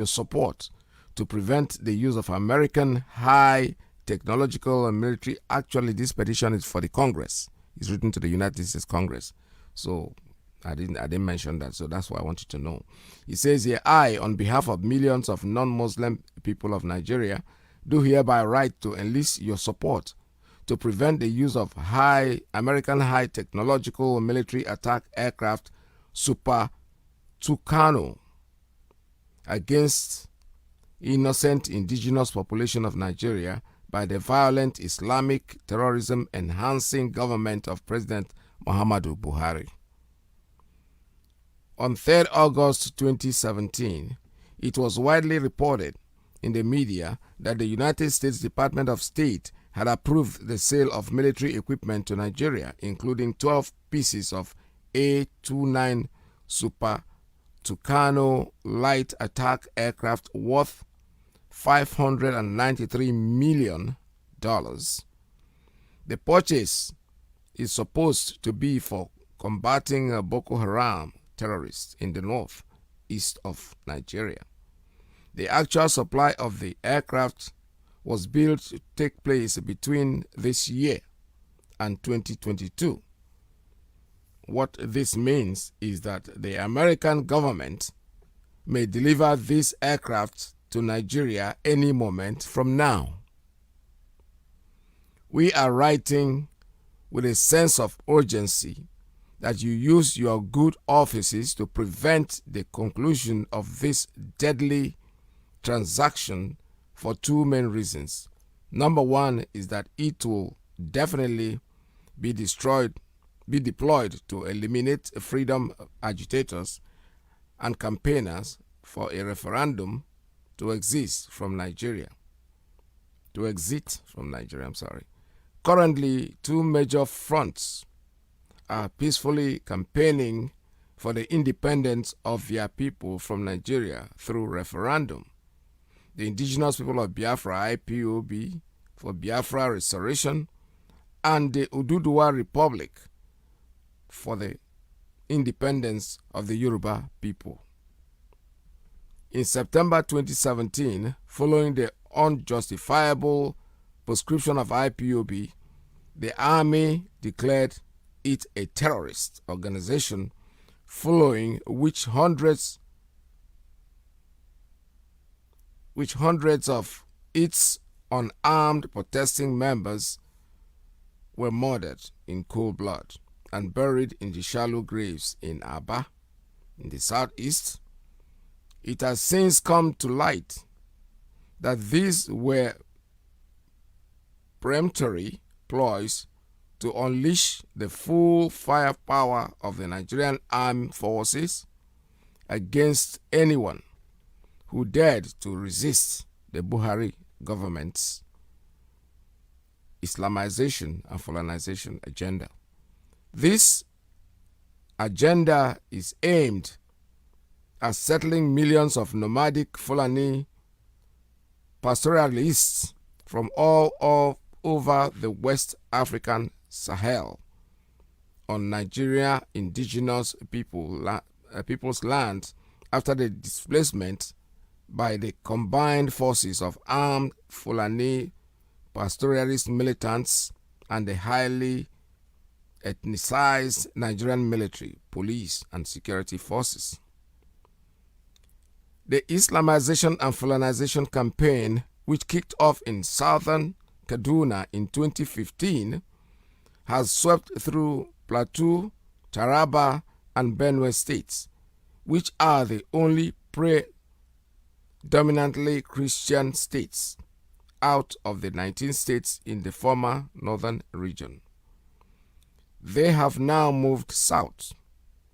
your support to prevent the use of American high technological and military. Actually, this petition is for the Congress. It's written to the United States Congress. So I didn't mention that, so that's why I want you to know. He says here, I, on behalf of millions of non-Muslim people of Nigeria, do hereby write to enlist your support to prevent the use of American high technological military attack aircraft Super Tucano against innocent indigenous population of Nigeria by the violent Islamic terrorism enhancing government of President Muhammadu Buhari. On 3rd August 2017, it was widely reported in the media that the United States Department of State had approved the sale of military equipment to Nigeria, including 12 pieces of A-29 Super Tucano light attack aircraft worth $593 million. The purchase is supposed to be for combating Boko Haram terrorists in the northeast of Nigeria. The actual supply of the aircraft was built to take place between this year and 2022. What this means is that the American government may deliver these aircraft to Nigeria any moment from now. We are writing with a sense of urgency that you use your good offices to prevent the conclusion of this deadly transaction for two main reasons. Number one is that it will definitely be deployed to eliminate freedom agitators and campaigners for a referendum to exit from Nigeria. Currently, two major fronts are peacefully campaigning for the independence of their people from Nigeria through referendum. The indigenous people of Biafra, IPOB, for Biafra restoration, and the Oduduwa Republic for the independence of the Yoruba people. In September 2017, following the unjustifiable proscription of IPOB, the army declared it a terrorist organization, following which hundreds of its unarmed protesting members were murdered in cold blood and buried in the shallow graves in Aba, in the southeast. It has since come to light that these were peremptory ploys to unleash the full firepower of the Nigerian armed forces against anyone who dared to resist the Buhari government's Islamization and Fulanization agenda. This agenda is aimed at settling millions of nomadic Fulani pastoralists from all over the West African Sahel on Nigeria indigenous people's land after the displacement by the combined forces of armed Fulani pastoralist militants and the highly ethnicized Nigerian military, police, and security forces. The Islamization and Fulanization campaign, which kicked off in southern Kaduna in 2015, has swept through Plateau, Taraba, and Benue states, which are the only predominantly Christian states out of the 19 states in the former northern region. They have now moved south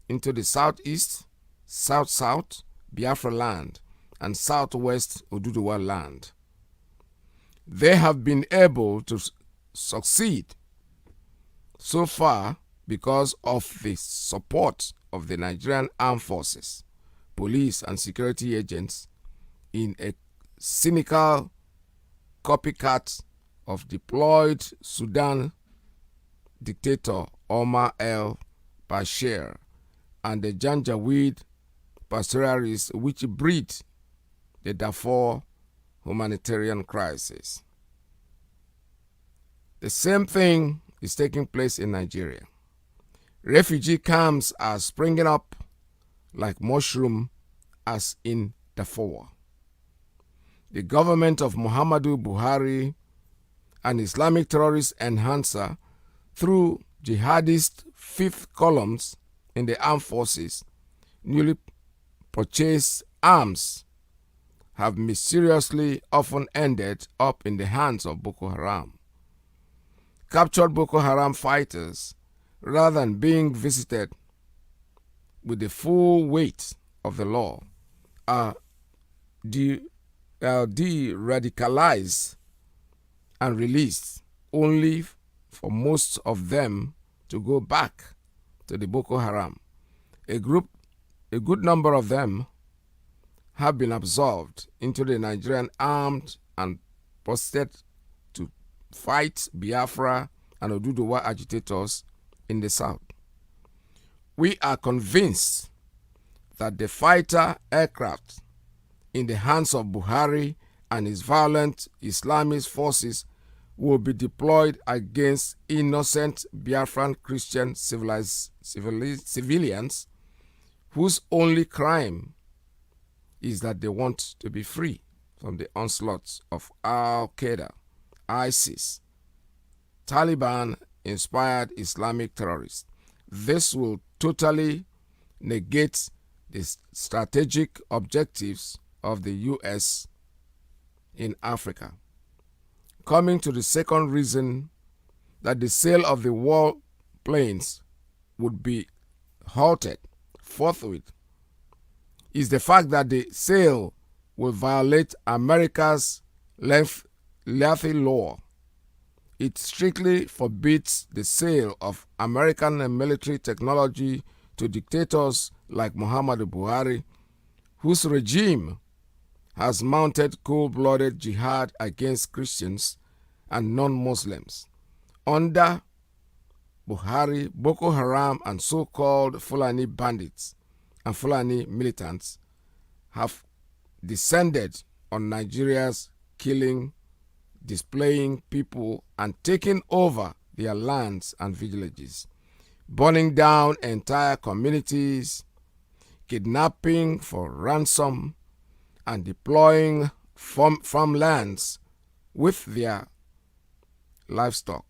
into the southeast, south-south Biafra land, and southwest Oduduwa land. They have been able to succeed so far because of the support of the Nigerian armed forces, police, and security agents in a cynical copycat of deployed Sudan dictator Omar el-Bashir and the Janjaweed pastoralists which breed the Darfur humanitarian crisis. The same thing is taking place in Nigeria. Refugee camps are springing up like mushroom as in Darfur. The government of Muhammadu Buhari, an Islamic terrorist enhancer, through jihadist fifth columns in the armed forces, newly purchased arms have mysteriously often ended up in the hands of Boko Haram. Captured Boko Haram fighters, rather than being visited with the full weight of the law, are de-radicalized and released, only for most of them to go back to the Boko Haram. A good number of them have been absorbed into the Nigerian armed and posted to fight Biafra and Oduduwa agitators in the south. We are convinced that the fighter aircraft in the hands of Buhari and his violent Islamist forces will be deployed against innocent Biafran Christian civilians whose only crime is that they want to be free from the onslaughts of Al-Qaeda, ISIS, Taliban-inspired Islamic terrorists. This will totally negate the strategic objectives of the U.S. in Africa. Coming to the second reason that the sale of the war planes would be halted forthwith is the fact that the sale will violate America's lethal law. It strictly forbids the sale of American military technology to dictators like Muhammadu Buhari, whose regime has mounted cold-blooded jihad against Christians and non-Muslims. Under Buhari, Boko Haram and so-called Fulani bandits and Fulani militants have descended on Nigeria's killing, displacing people, and taking over their lands and villages, burning down entire communities, kidnapping for ransom, and deploying farmlands with their livestock.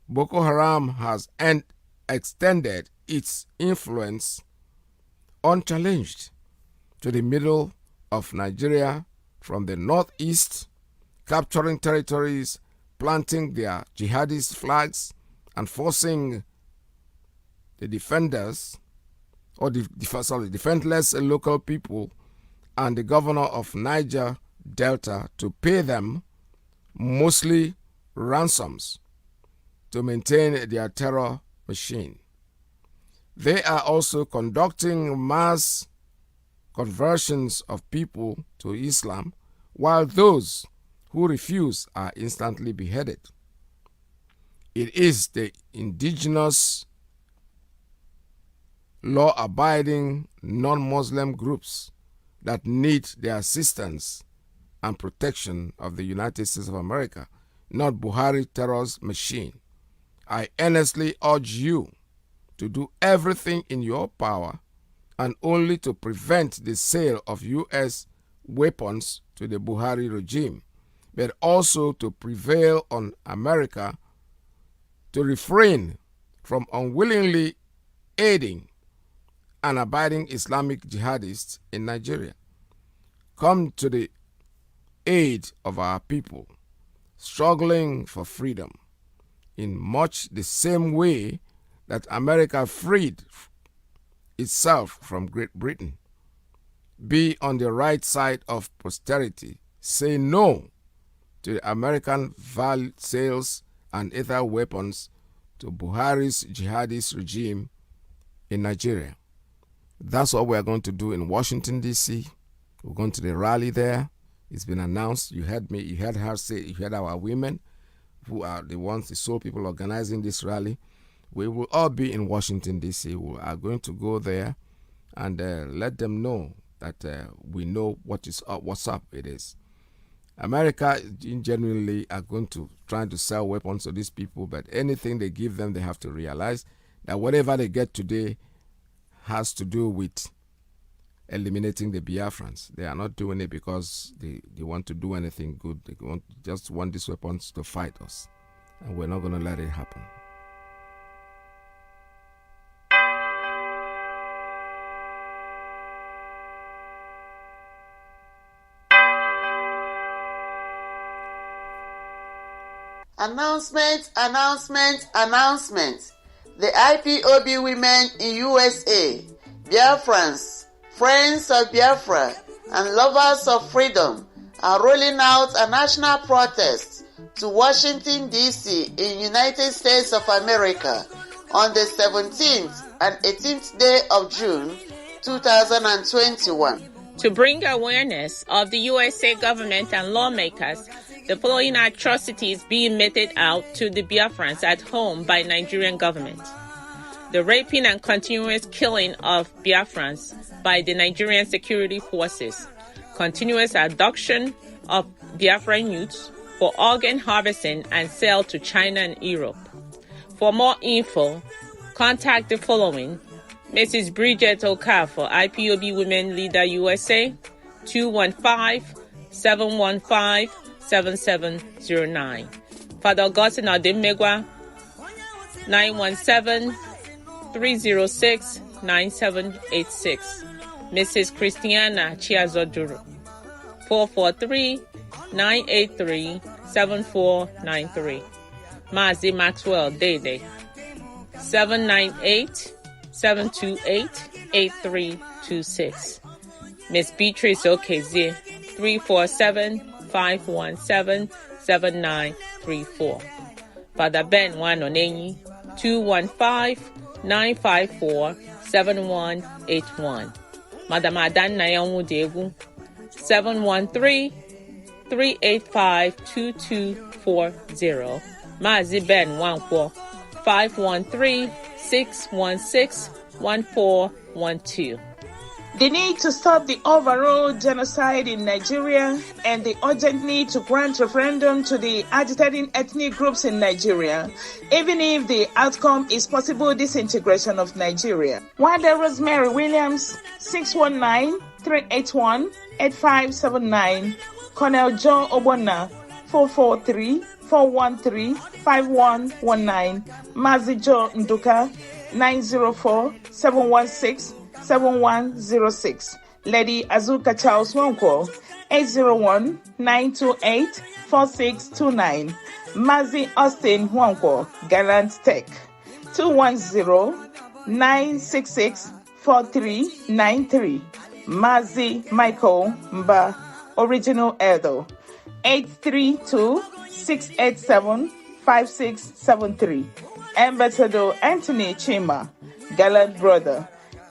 Boko Haram has extended its influence unchallenged to the middle of Nigeria from the northeast, capturing territories, planting their jihadist flags, and forcing the defenders, or defenseless local people and the governor of Niger Delta to pay them mostly ransoms to maintain their terror machine. They are also conducting mass conversions of people to Islam, while those who refuse are instantly beheaded. It is the indigenous, law-abiding non-Muslim groups that need the assistance and protection of the United States of America, not Buhari terror's machine. I earnestly urge you to do everything in your power and only to prevent the sale of U.S. weapons to the Buhari regime, but also to prevail on America to refrain from unwillingly aiding and abiding Islamic jihadists in Nigeria. Come to the aid of our people struggling for freedom in much the same way that America freed itself from Great Britain. Be on the right side of posterity. Say no to the American sales and other weapons to Buhari's jihadist regime in Nigeria. That's what we're going to do in Washington, D.C. We're going to the rally there. It's been announced. You heard me. You heard her say. You heard our women, who are the ones, the sole people organizing this rally. We will all be in Washington, D.C. We are going to go there and let them know that we know what's up it is. America genuinely are going to try to sell weapons to these people, but anything they give them, they have to realize that whatever they get today has to do with eliminating the Biafrans. They are not doing it because they want to do anything good. They just want these weapons to fight us, and we're not going to let it happen. Announcement. The IPOB women in USA, Biafrans, friends of Biafra, and lovers of freedom are rolling out a national protest to Washington, D.C. in United States of America on the 17th and 18th day of June 2021. To bring awareness of the USA government and lawmakers the following atrocities being meted out to the Biafrans at home by Nigerian government. The raping and continuous killing of Biafrans by the Nigerian security forces. Continuous abduction of Biafran youths for organ harvesting and sale to China and Europe. For more info, contact the following: Mrs. Bridget Okafor, IPOB Women Leader USA, 215-715-7709. Father Augustine Ademegwa, 917-306-9786. Mrs. Christiana Chiazoduro, 443-983-7493. Mazi Maxwell Dede, 798-728-8326. Miss Beatrice Okezie, 347-517-7934. Father Ben Wanonenyi, 215-954-7181. Madam Adan Nayamu Degu, 713-385-2240. Mazi Ben Wankwo, 513-616-1412. The need to stop the overall genocide in Nigeria and the urgent need to grant referendum to the agitating ethnic groups in Nigeria, even if the outcome is possible disintegration of Nigeria. Wanda Rosemary Williams, 619-381-8579. Colonel John Obona, 443-413-5119. Mazi Joe Nduka, 904-716-7106. Lady Azuka Charles Wonko, 801-928-4629. Mazi Austin Wonko, Gallant Tech, 210-966-4393. Mazi Michael Mba, Original Edo, 832-687-5673. Ambassador Anthony Chima, Gallant Brother,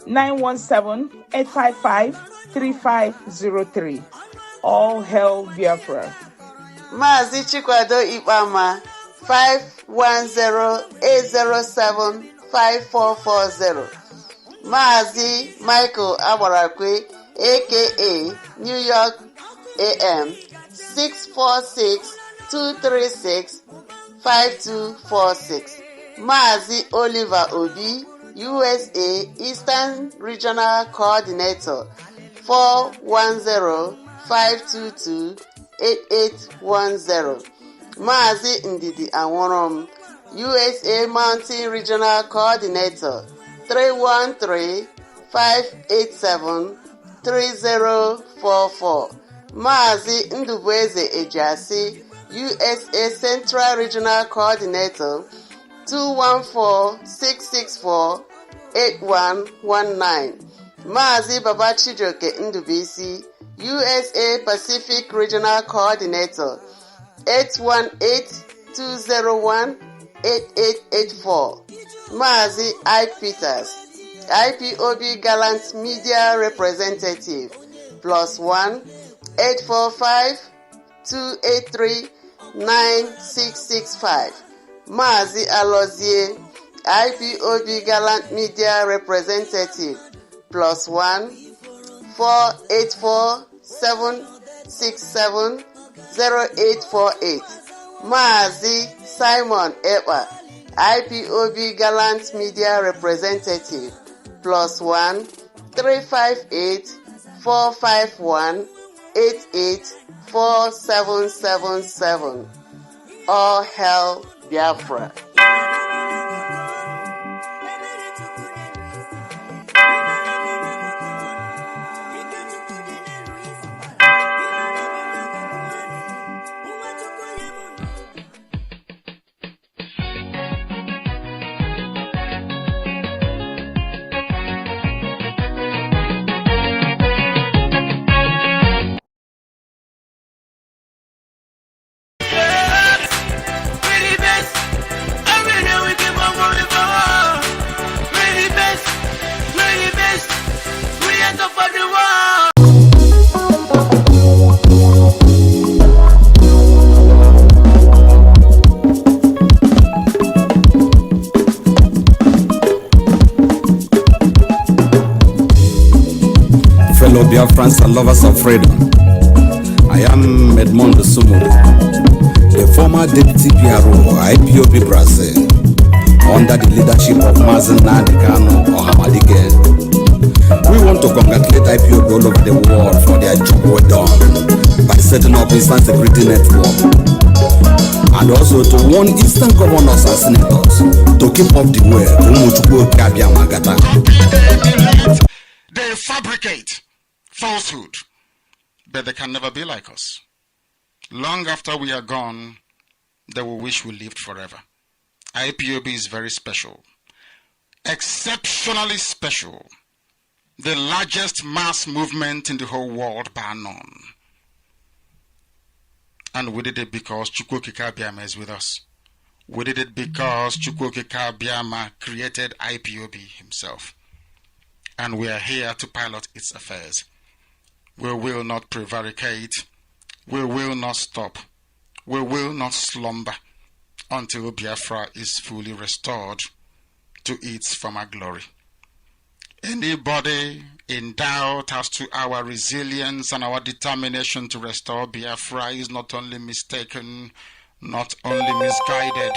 917-855-3503. All hail Biafra. Mazi Chikwado Ipama, 510-807-5440. Mazi Michael Abarakwe, a.k.a. New York AM, 646-236-5246. Mazi Oliver Obi, USA Eastern Regional Coordinator, 410-522-8810. Mazi Ndidi Anworom, USA Mountain Regional Coordinator, 313-587-3044. Mazi Ndubueze Ejasi, USA Central Regional Coordinator, 214-664-8119. Mazi Babachijoke Ndubisi, USA Pacific Regional Coordinator, 818-201-8884. Mazi I. Peters, IPOB Gallant Media Representative, +1-845-283-9665. Mazi Alozie, IPOB Gallant Media Representative, +1 484-767-0848. Mazi Simon Ekpa, IPOB Gallant Media Representative, +1 358 451 884777. All hail Biafra. Fellow Biafrans and lovers of freedom, I am Edmond Sumudu, the former Deputy PRO, IPOB Brazil, under the leadership of Mazi Nnamdi Kanu or Hamadige. We want to congratulate IPOB all over the world for their job well done by setting up instant security network, and also to warn Eastern governors and senators to keep up the way. They fabricate falsehood, but they can never be like us. Long after we are gone, they will wish we lived forever. IPOB is very special, exceptionally special, the largest mass movement in the whole world bar none. And we did it because Chukwokika Biama is with us. We did it because Chukwokika Biama created IPOB himself. And we are here to pilot its affairs. We will not prevaricate. We will not stop. We will not slumber until Biafra is fully restored to its former glory. Anybody in doubt as to our resilience and our determination to restore Biafra is not only mistaken, not only misguided,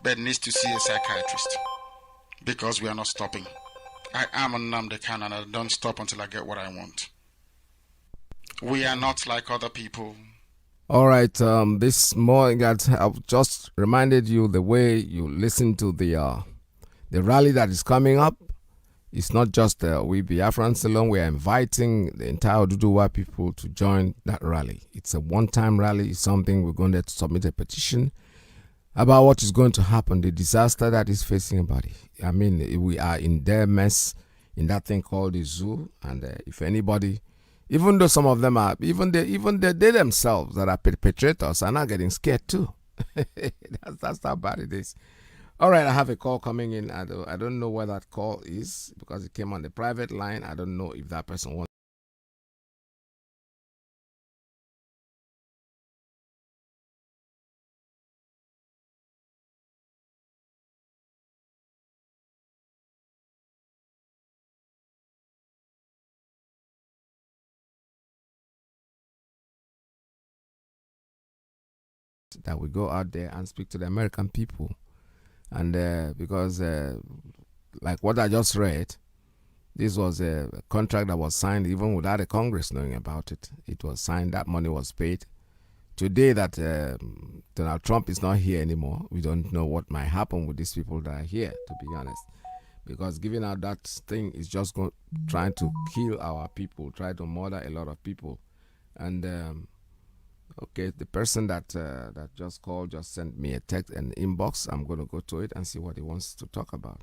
but needs to see a psychiatrist. Because we are not stopping. I am Nnamdi Kanu and I don't stop until I get what I want. We are not like other people. All right, this morning I've just reminded you the way you listen to the rally that is coming up. It's not just we Biafrans alone. We are inviting the entire Oduduwa people to join that rally. It's a one-time rally. It's something we're going to submit a petition about what is going to happen, the disaster that is facing everybody. I mean, we are in their mess in that thing called the zoo, and if anybody, even though some of them are, even they themselves that are perpetrators are not getting scared too. that's how bad it is. All right, I have a call coming in. I don't know where that call is because it came on the private line. I don't know if that person wants. That we go out there and speak to the American people. And because like what I just read, this was a contract that was signed even without the Congress knowing about it. It was signed, that money was paid. Today that Donald Trump is not here anymore, we don't know what might happen with these people that are here, to be honest. Because giving out that thing is just trying to kill our people, try to murder a lot of people. And okay, the person that just called just sent me a text and inbox. I'm going to go to it and see what he wants to talk about.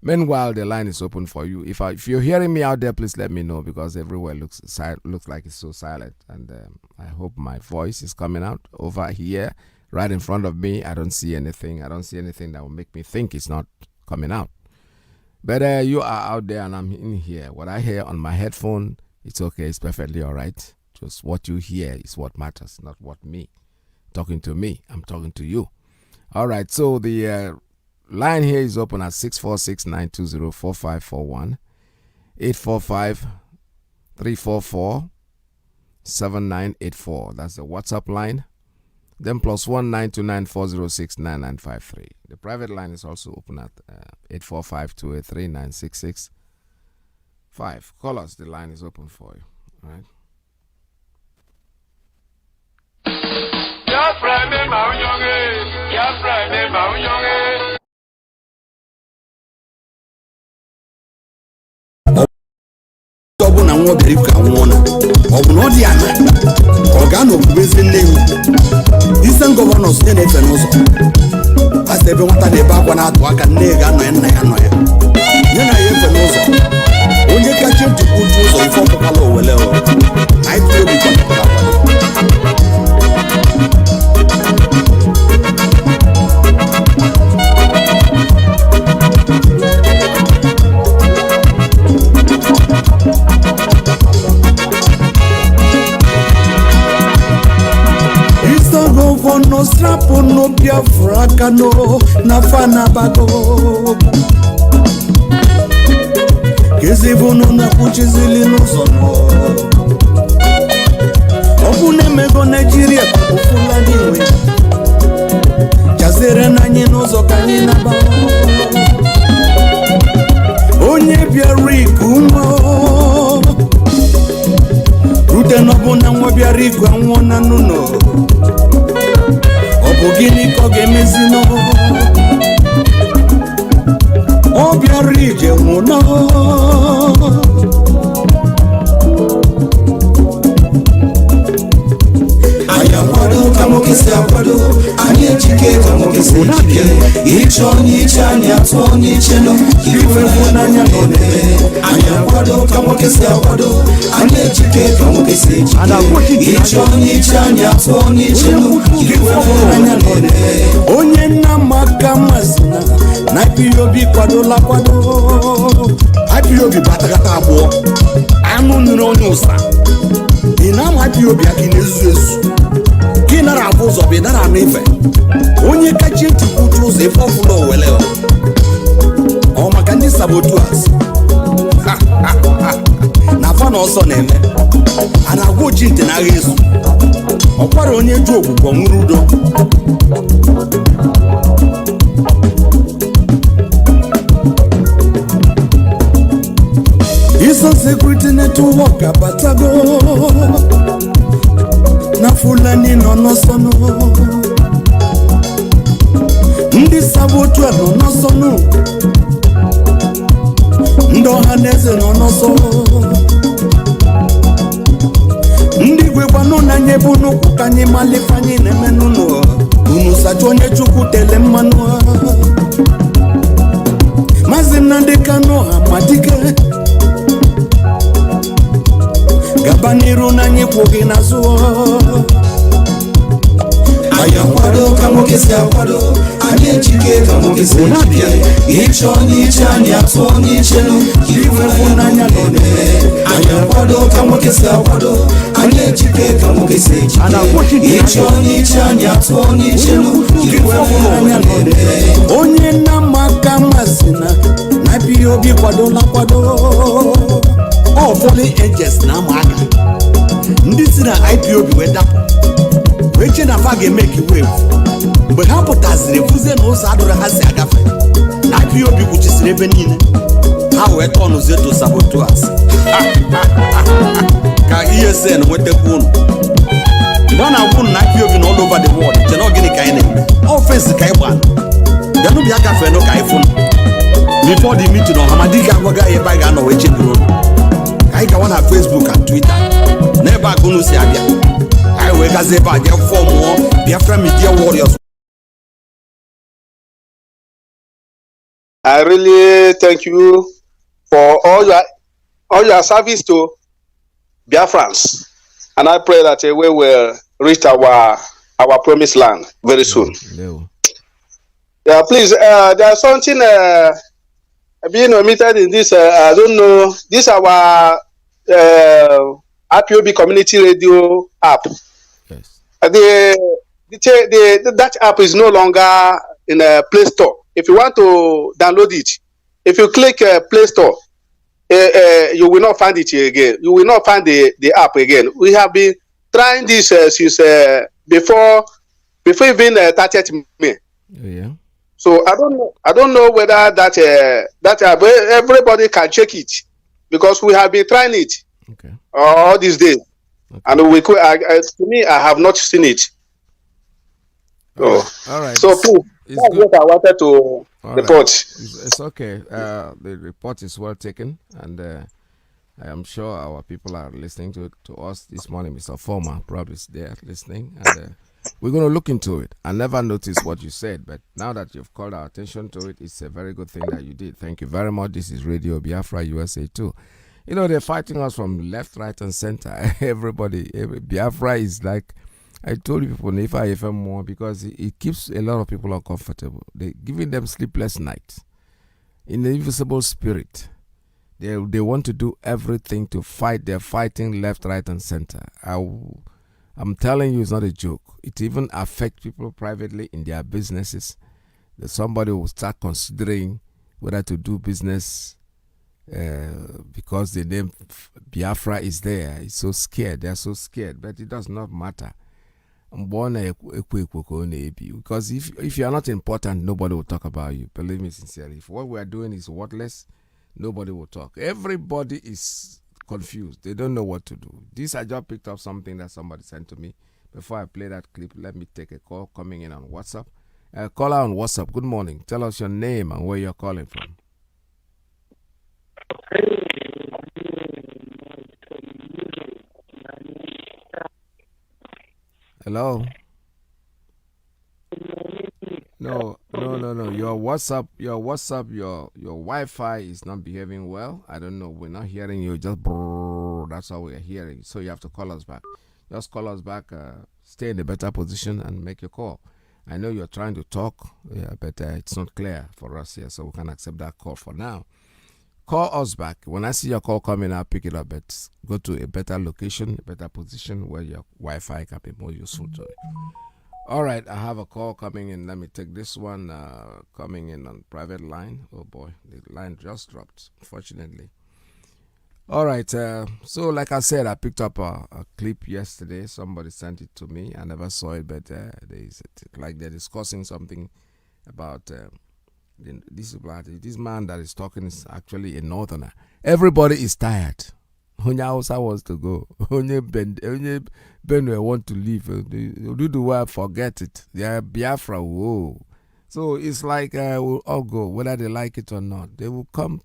Meanwhile, the line is open for you. If you're hearing me out there, please let me know because everywhere looks like it's so silent. And I hope my voice is coming out over here, right in front of me. I don't see anything. I don't see anything that will make me think it's not coming out. But you are out there and I'm in here. What I hear on my headphone, it's okay. It's perfectly all right. Just what you hear is what matters, not what me. Talking to me, I'm talking to you. All right, so the line here is open at 646-920-4541, 344-7984. That's the WhatsApp line. Then +1 929-406-9953. The private line is also open at 845-283-9665. Call us. The line is open for you. All right. Na nwa bịara ka nwụọ ọ bụ na ọ dị ana ọ ga na okwubezi nnewu ise gọvanọs nye na-efe n'ụzọ asị ebe nwata na-ebe akwa na-atụ aka nne ga anọ ya nna ya nọ ya nye na ya efe n'ụzọ onye kacha ntụkwu ụtụ ụzọ ife ọpụkala owele anyị tụrụ obi kọpụtara no strapo no Biafra Kanu na fana bago kezibu no na kuchizili no zono obune mego Nigeria kufulani we jazere na nyi no zokani na ba onye biari kumo rute no bona nwa biari ku anwo na nuno Ogini koge mezino Obiarije muna Ayakwado kamokisi akwado Anye chike kamokisi chike Icho nicha nyato nicheno Kiwe funa nyangone Ayakwado kamokisi akwado Anye chike kamokisi chike Icho nicha nyato nicheno Kiwe funa nyangone Onye na makamazina Na IPOB kwado la kwado IPOB batakata abo Anu niro nyusa Inam IPOB akinezu ezu Kinara abuzo binara nive Onye kachi tikutu ze fofulo weleo O makandi sabotuas Na fana oso neme Anagwo chinte na yesu Okwara onye jogu kwa murudo Iso security network abatago Na fulani no sono Ndi sabotu no sono Ndo haneze no so Ndi gwebano na nyebunu kukanye malifanyi nemenuno Unu sajonye chuku tele mmanua Mazi Nnamdi Kanu amadike Gabaniru na nyekwogi na zuo Ayakwado kamokisi akwado Anye chike kamokisi chike Icho nicha nyato nichenu Kiwe funa nyangone Ayakwado kamokisi akwado Anye chike kamokisi chike Icho nicha nyato nichenu Kiwe funa nyangone Onye na makamazina Na IPOB kwado la kwado All falling angels na maka Ndi si na IPOB wedapo Weche na fage make wave Mgbe ha pụtaziri vuze na ụzọ adụrụ ha si agafe Na IPOB kwuchisiri ebe niile Ha wee tọnụ zeto sabotuas Ka ESN nwetekwu unu Mgbe ọ na-agwụ na IPOB na all over the world Chena ogini ka anyị na-eme Offense ka anyị gbana Denu bịa gafe no ka anyị funu Before the meeting Ọhamadike agwaga ya ebe anyị ga-anọ wee cheburu I go on Facebook and Twitter. Never gonna see Abia. I will get a form more Biafra media warriors. I really thank you for all your service to Biafrans, and I pray that we will reach our promised land very soon. Yeah, please. There's something being omitted in this. I don't know. This our IPOB community radio app. Yes. That app is no longer in a Play Store. If you want to download it, if you click Play Store, you will not find it again. You will not find the app again. We have been trying this since before even 30th May. Yeah. So I don't know whether that everybody can check it, because we have been trying it all these days, and to me, I have not seen it. All right. So please, that's what I wanted to report. It's okay. The report is well taken, and I am sure our people are listening to us this morning. Mr. Former probably is there listening, and we're going to look into it. I never noticed what you said, but now that you've called our attention to it, it's a very good thing that you did. Thank you very much. This is Radio Biafra USA 2. You know, they're fighting us from left, right, and center. Biafra is like, I told you people, if I FM more, because it keeps a lot of people uncomfortable. They're giving them sleepless nights. In the invisible spirit, they want to do everything to fight. They're fighting left, right, and center. I'm telling you, it's not a joke. It even affects people privately in their businesses. That somebody will start considering whether to do business because the name Biafra is there. It's so scared. They're so scared. But it does not matter. Because if you are not important, nobody will talk about you. Believe me sincerely. If what we are doing is worthless, nobody will talk. Everybody is confused. They don't know what to do. This, I just picked up something that somebody sent to me. Before I play that clip, let me take a call coming in on WhatsApp. Caller on WhatsApp, good morning. Tell us your name and where you're calling from. Hello? No. Your WhatsApp, your Wi-Fi is not behaving well. I don't know. We're not hearing you. Just brrr, that's all we're hearing. So you have to call us back. Just call us back. Stay in a better position and make your call. I know you're trying to talk, but it's not clear for us here, so we can accept that call for now. Call us back. When I see your call coming, I'll pick it up. But go to a better location, a better position where your Wi-Fi can be more useful to you. All right, I have a call coming in. Let me take this one coming in on private line. Oh boy, the line just dropped, unfortunately. All right, so like I said, I picked up a clip yesterday. Somebody sent it to me. I never saw it, but they're discussing something about this man that is talking is actually a northerner. Everybody is tired. Onye Hausa wants to go. Onye Benue want to leave. Do the work, forget it. They are Biafra. Whoa. So it's like we'll all go, whether they like it or not. They will come.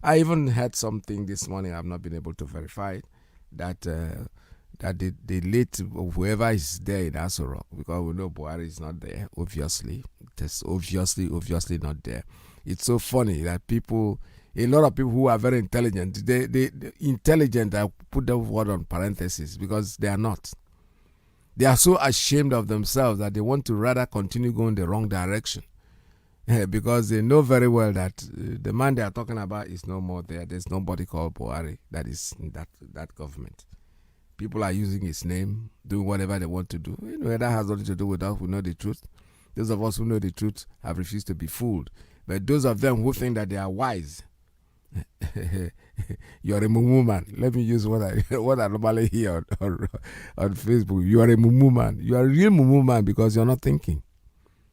I even heard something this morning. I've not been able to verify it, that the late whoever is there in Aso, because we know Buhari is not there. Obviously, it's obviously not there. It's so funny that a lot of people who are very intelligent, they intelligent, I put the word on parentheses because they are not. They are so ashamed of themselves that they want to rather continue going the wrong direction. Because they know very well that the man they are talking about is no more there. There's nobody called Buhari that is in that government. People are using his name, doing whatever they want to do. That has nothing to do with us who know the truth. Those of us who know the truth have refused to be fooled. But those of them who think that they are wise, you're a mumu man. Let me use what I normally hear on Facebook. You are a mumu man. You are a real mumu man because you're not thinking.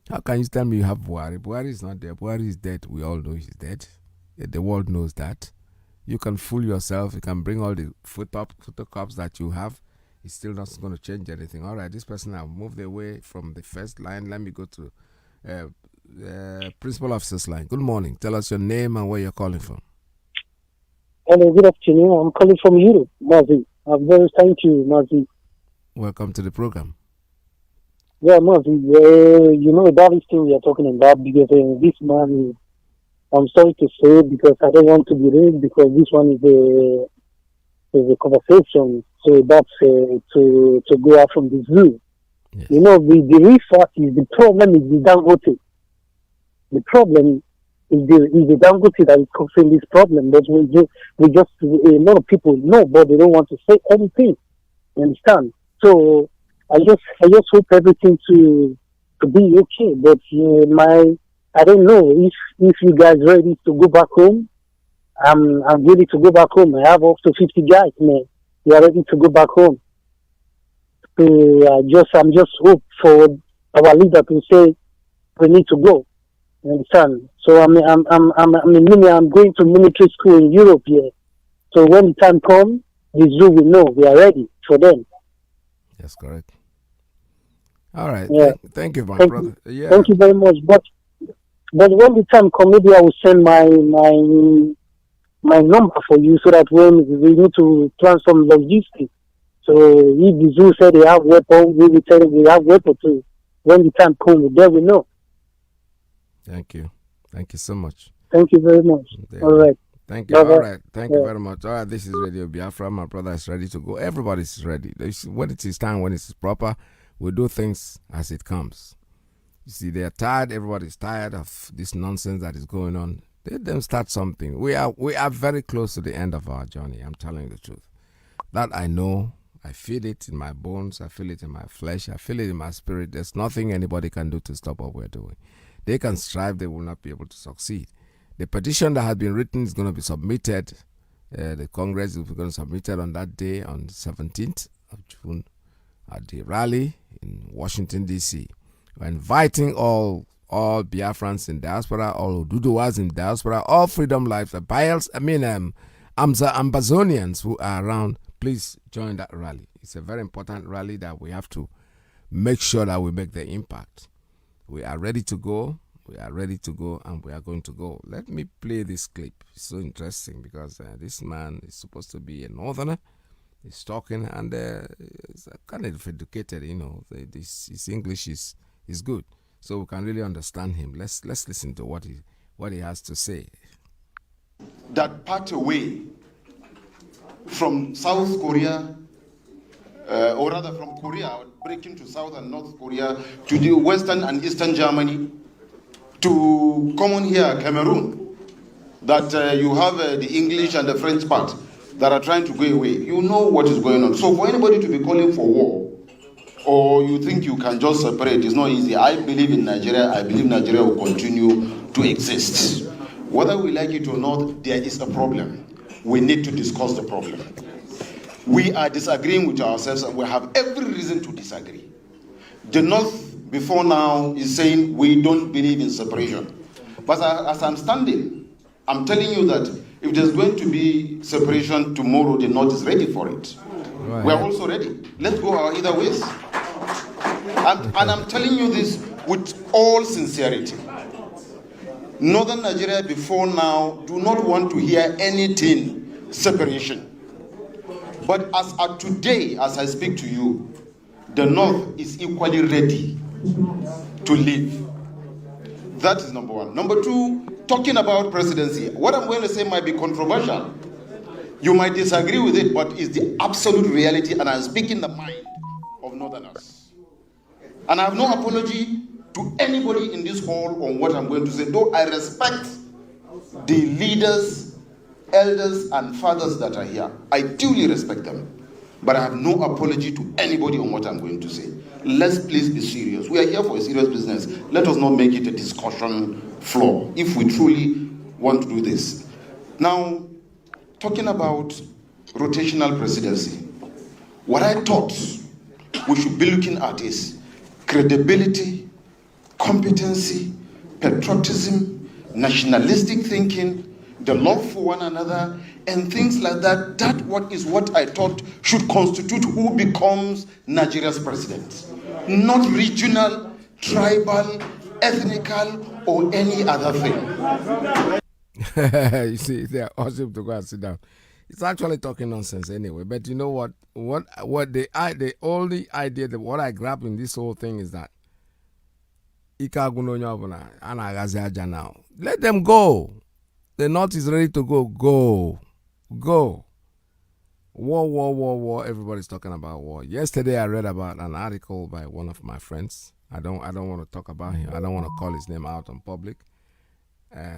How can you tell me you have Buhari? Buhari is not there. Buhari is dead. We all know he's dead. The world knows that. You can fool yourself. You can bring all the photocopies that you have. It's still not going to change anything. All right, this person have moved away from the first line. Let me go to Principal Officer's line. Good morning. Tell us your name and where you're calling from. Hello, good afternoon. I'm calling from Europe, Mazi. Thank you, Mazi. Welcome to the program. Yeah, Mazi, you know about this thing we are talking about because this man, I'm sorry to say because I don't want to be rude because this one is a conversation. So that's to go out from the zoo. Yes. You know, the real fact is the problem is the Dangote. The problem is the Dangote that is causing this problem. But we just a lot of people know, but they don't want to say anything. You understand? So I just hope everything to be okay. But I don't know if you guys ready to go back home. I'm ready to go back home. I have up to 50 guys, man. We are ready to go back home. So I'm just hope for our leader to say we need to go. You understand? So I'm going to military school in Europe here. So when the time comes, the zoo will know we are ready for them. That's correct. All right. Yeah. Thank you, my brother. Yeah. Thank you very much. But when the time comes, maybe I will send my number for you so that when we need to plan some logistics. So if the zoo said they have weapons, we will tell them we have weapons too. When the time comes, then we know. Thank you. Thank you so much. Thank you very much. All right. Thank you. All right. Thank you very much. All right. This is Radio Biafra. My brother is ready to go. Everybody's ready. When it is time, when it is proper, we do things as it comes. You see, they are tired. Everybody's tired of this nonsense that is going on. Let them start something. We are very close to the end of our journey. I'm telling you the truth. That I know. I feel it in my bones. I feel it in my flesh. I feel it in my spirit. There's nothing anybody can do to stop what we're doing. They can strive. They will not be able to succeed. The petition that has been written is going to be submitted. The Congress is going to submit it on that day, on the 17th of June, at the rally in Washington, D.C. We're inviting all Biafrans in diaspora, all Oduduwas in diaspora, all Freedom Lives, Ambazonians who are around. Please join that rally. It's a very important rally that we have to make sure that we make the impact. We are ready to go. We are ready to go, and we are going to go. Let me play this clip. It's so interesting because this man is supposed to be a northerner. He's talking, and he's kind of educated, you know. His English is good, so we can really understand him. Let's listen to what he has to say. That part away from South Korea, or rather from Korea, breaking to South and North Korea, to the Western and Eastern Germany, to common here, Cameroon, that you have the English and the French part that are trying to go away. You know what is going on. So for anybody to be calling for war, or you think you can just separate, it's not easy. I believe in Nigeria. I believe Nigeria will continue to exist. Whether we like it or not, there is a problem. We need to discuss the problem. We are disagreeing with ourselves, and we have every reason to disagree. The North, before now, is saying we don't believe in separation. But as I'm standing, I'm telling you that if there's going to be separation tomorrow, the North is ready for it. Right. We're also ready. Let's go our either ways. And I'm telling you this with all sincerity. Northern Nigeria before now do not want to hear anything separation. But as of today, as I speak to you, the North is equally ready to leave. That is number one. Number two, talking about presidency. What I'm going to say might be controversial. You might disagree with it, but it's the absolute reality, and I'm speaking the mind of Northerners. And I have no apology to anybody in this hall on what I'm going to say, though I respect the leaders, elders, and fathers that are here. I duly respect them. But I have no apology to anybody on what I'm going to say. Let's please be serious. We are here for a serious business. Let us not make it a discussion floor if we truly want to do this. Now, talking about rotational presidency, what I thought we should be looking at is credibility, competency, patriotism, nationalistic thinking, the love for one another, and things like that. That is what I thought should constitute who becomes Nigeria's president. Not regional, tribal, ethnical, or any other thing. You see, they are awesome to go and sit down. It's actually talking nonsense anyway. But you know what? The only idea that what I grab in this whole thing is that now. Let them go. The North is ready to go. Go. War. Everybody's talking about war. Yesterday I read about an article by one of my friends. I don't want to talk about him. I don't want to call his name out in public.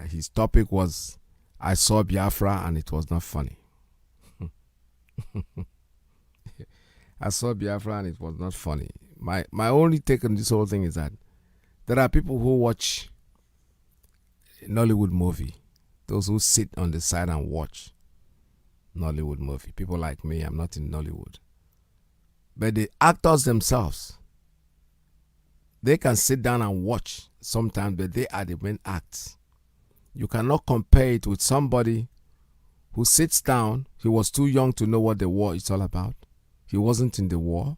His topic was, I saw Biafra and it was not funny. I saw Biafra and it was not funny. My only take on this whole thing is that there are people who watch Nollywood movie. those who sit on the side and watch Nollywood movie. People like me, I'm not in Nollywood. But the actors themselves, they can sit down and watch sometimes, but they are the main acts. You cannot compare it with somebody who sits down. He was too young to know what the war is all about. He wasn't in the war.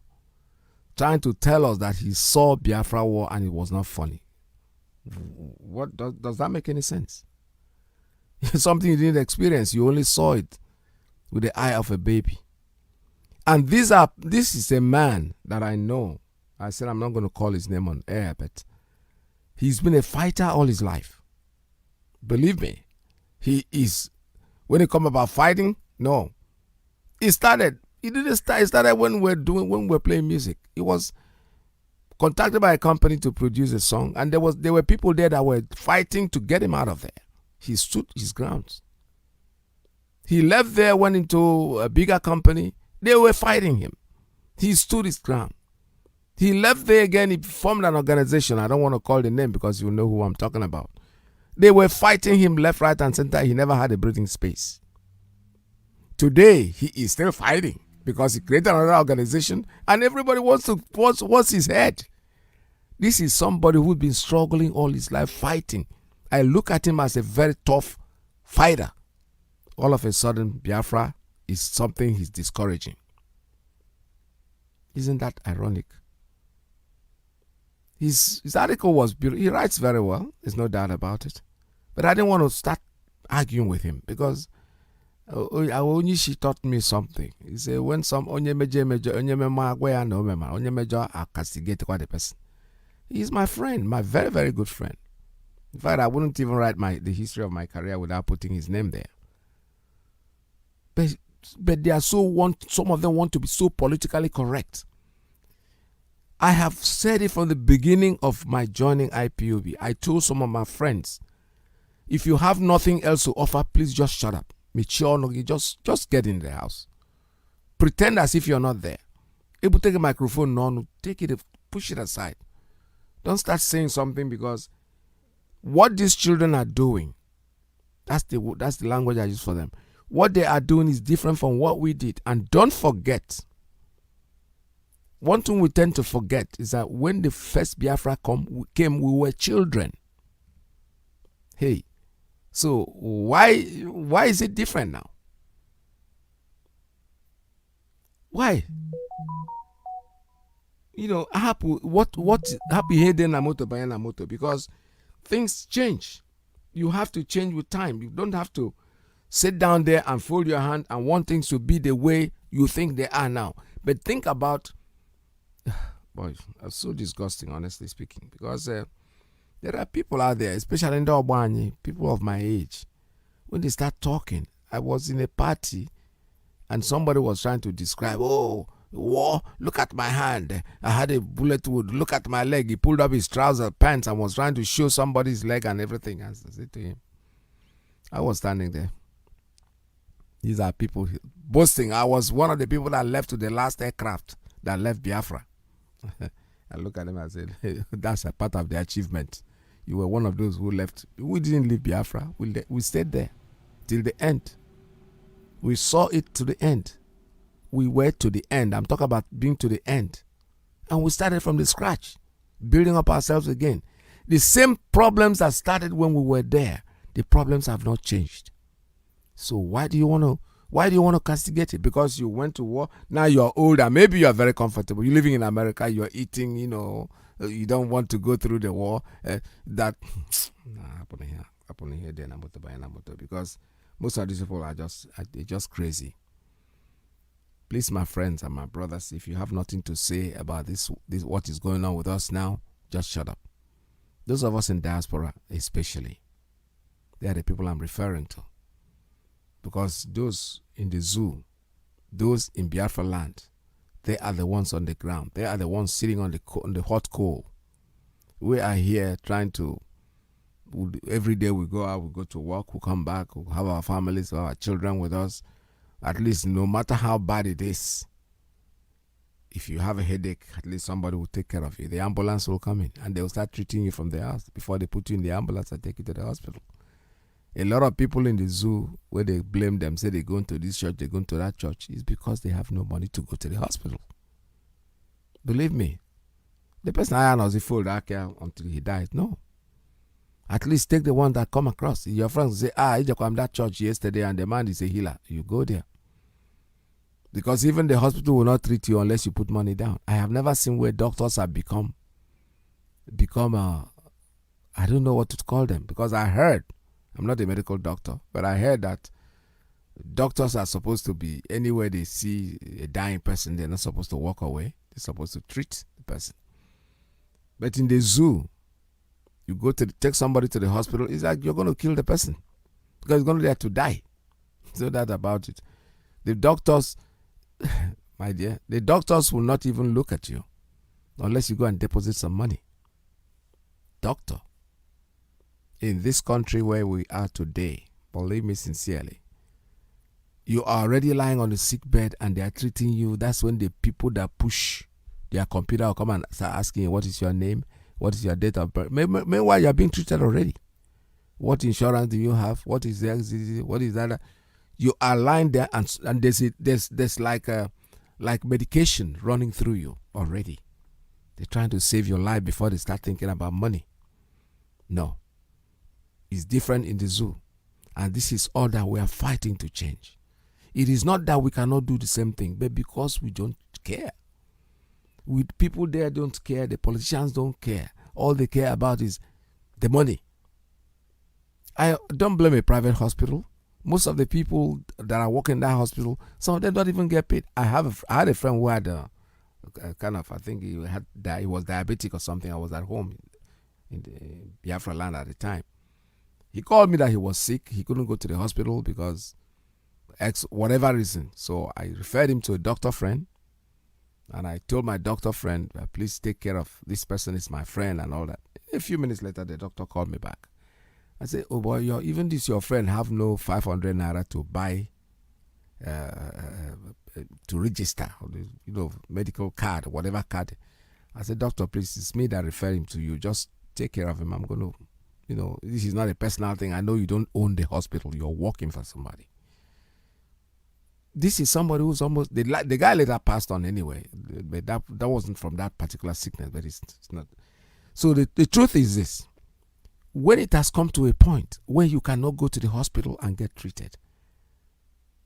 Trying to tell us that he saw Biafra war and it was not funny. What does that make any sense? Something you didn't experience. You only saw it with the eye of a baby. And this is a man that I know. I said I'm not going to call his name on air, but he's been a fighter all his life. Believe me, he is. When it comes about fighting, no. He started when we were playing music. He was contacted by a company to produce a song, and there were people there that were fighting to get him out of there. He stood his grounds. He left there, went into a bigger company. They were fighting him. He stood his ground. He left there again. He formed an organization. I don't want to call the name because you know who I'm talking about. They were fighting him left, right, and center. He never had a breathing space. Today, he is still fighting because he created another organization and everybody wants his head. This is somebody who's been struggling all his life fighting. I look at him as a very tough fighter. All of a sudden, Biafra is something he's discouraging. Isn't that ironic? His article was beautiful. He writes very well. There's no doubt about it. But I didn't want to start arguing with him because she taught me something. He said, when some onye mejo I castigate the person. He's my friend, my very, very good friend. In fact, I wouldn't even write the history of my career without putting his name there. But they are some of them want to be so politically correct. I have said it from the beginning of my joining IPOB. I told some of my friends, if you have nothing else to offer, please just shut up. Just get in the house. Pretend as if you're not there. Able to take a microphone, no, take it, push it aside. Don't start saying something because what these children are doing, that's the language I use for them. What they are doing is different from what we did. And don't forget, one thing we tend to forget is that when the first Biafra came, we were children. Hey, so why is it different now? Why? What happy here then Namoto by Namoto, because things change. You have to change with time. You don't have to sit down there and fold your hand and want things to be the way you think they are now. But think about, boy, it's so disgusting, honestly speaking, because there are people out there, especially in the Obani, people of my age, when they start talking. I was in a party and somebody was trying to describe, war, look at my hand. I had a bullet wound. Look at my leg. He pulled up his trouser pants and was trying to show somebody's leg and everything. I said to him, I was standing there. These are people boasting. I was one of the people that left to the last aircraft that left Biafra. I look at them and said, hey, that's a part of the achievement. You were one of those who left. We didn't leave Biafra. We stayed there till the end. We saw it to the end. We were to the end. I'm talking about being to the end. And we started from the scratch, building up ourselves again. The same problems that started when we were there, the problems have not changed. So why do you want to castigate it? Because you went to war. Now you're older. Maybe you're very comfortable. You're living in America. You're eating. You don't want to go through the war. Happen here. Then because most of these people are just crazy. Please, my friends and my brothers, if you have nothing to say about this what is going on with us now, just shut up. Those of us in diaspora, especially, they are the people I'm referring to. Because those in the zoo, those in Biafra land, they are the ones on the ground. They are the ones sitting on the hot coal. We are here trying to, every day we go out, we go to work, we come back, we have our families, our children with us. At least no matter how bad it is, if you have a headache, at least somebody will take care of you. The ambulance will come in and they will start treating you from the house before they put you in the ambulance and take you to the hospital. A lot of people in the zoo, where they blame them, say they go into this church, they go into that church, is because they have no money to go to the hospital. Believe me, the person I was full that care until he died. No. At least take the one that come across. Your friends say, I just come that church yesterday and the man is a healer. You go there. Because even the hospital will not treat you unless you put money down. I have never seen where doctors have become I don't know what to call them, because I heard, I'm not a medical doctor, but I heard that doctors are supposed to be, anywhere they see a dying person, they're not supposed to walk away. They're supposed to treat the person. But in the zoo, you go to take somebody to the hospital, it's like you're going to kill the person because he's going to there to die. So that's about it. The doctors, my dear, the doctors will not even look at you unless you go and deposit some money. Doctor, in this country where we are today, believe me sincerely, you are already lying on the sick bed and they are treating you. That's when the people that push their computer will come and start asking you, what is your name? What is your date of birth? Meanwhile, you are being treated already. What insurance do you have? What is there? What is that? You are lying there and there's like medication running through you already. They're trying to save your life before they start thinking about money. No. It's different in the zoo. And this is all that we are fighting to change. It is not that we cannot do the same thing, but because we don't care. With people there don't care, the politicians don't care. All they care about is the money. I don't blame a private hospital. Most of the people that are working in that hospital, some of them don't even get paid. I had a friend who had I think he was diabetic or something. I was at home in the Biafra land at the time. He called me that he was sick. He couldn't go to the hospital because whatever reason. So I referred him to a doctor friend. And I told my doctor friend, please take care of this person, is my friend and all that. A few minutes later, the doctor called me back. I said, oh boy, even this your friend have no 500 naira to buy, to register, medical card, whatever card. I said, doctor, please, it's me that refer him to you. Just take care of him. I'm going to, this is not a personal thing. I know you don't own the hospital. You're working for somebody. This is somebody who's almost, the guy later passed on anyway, but that wasn't from that particular sickness, but it's not. So the truth is this: when it has come to a point where you cannot go to the hospital and get treated,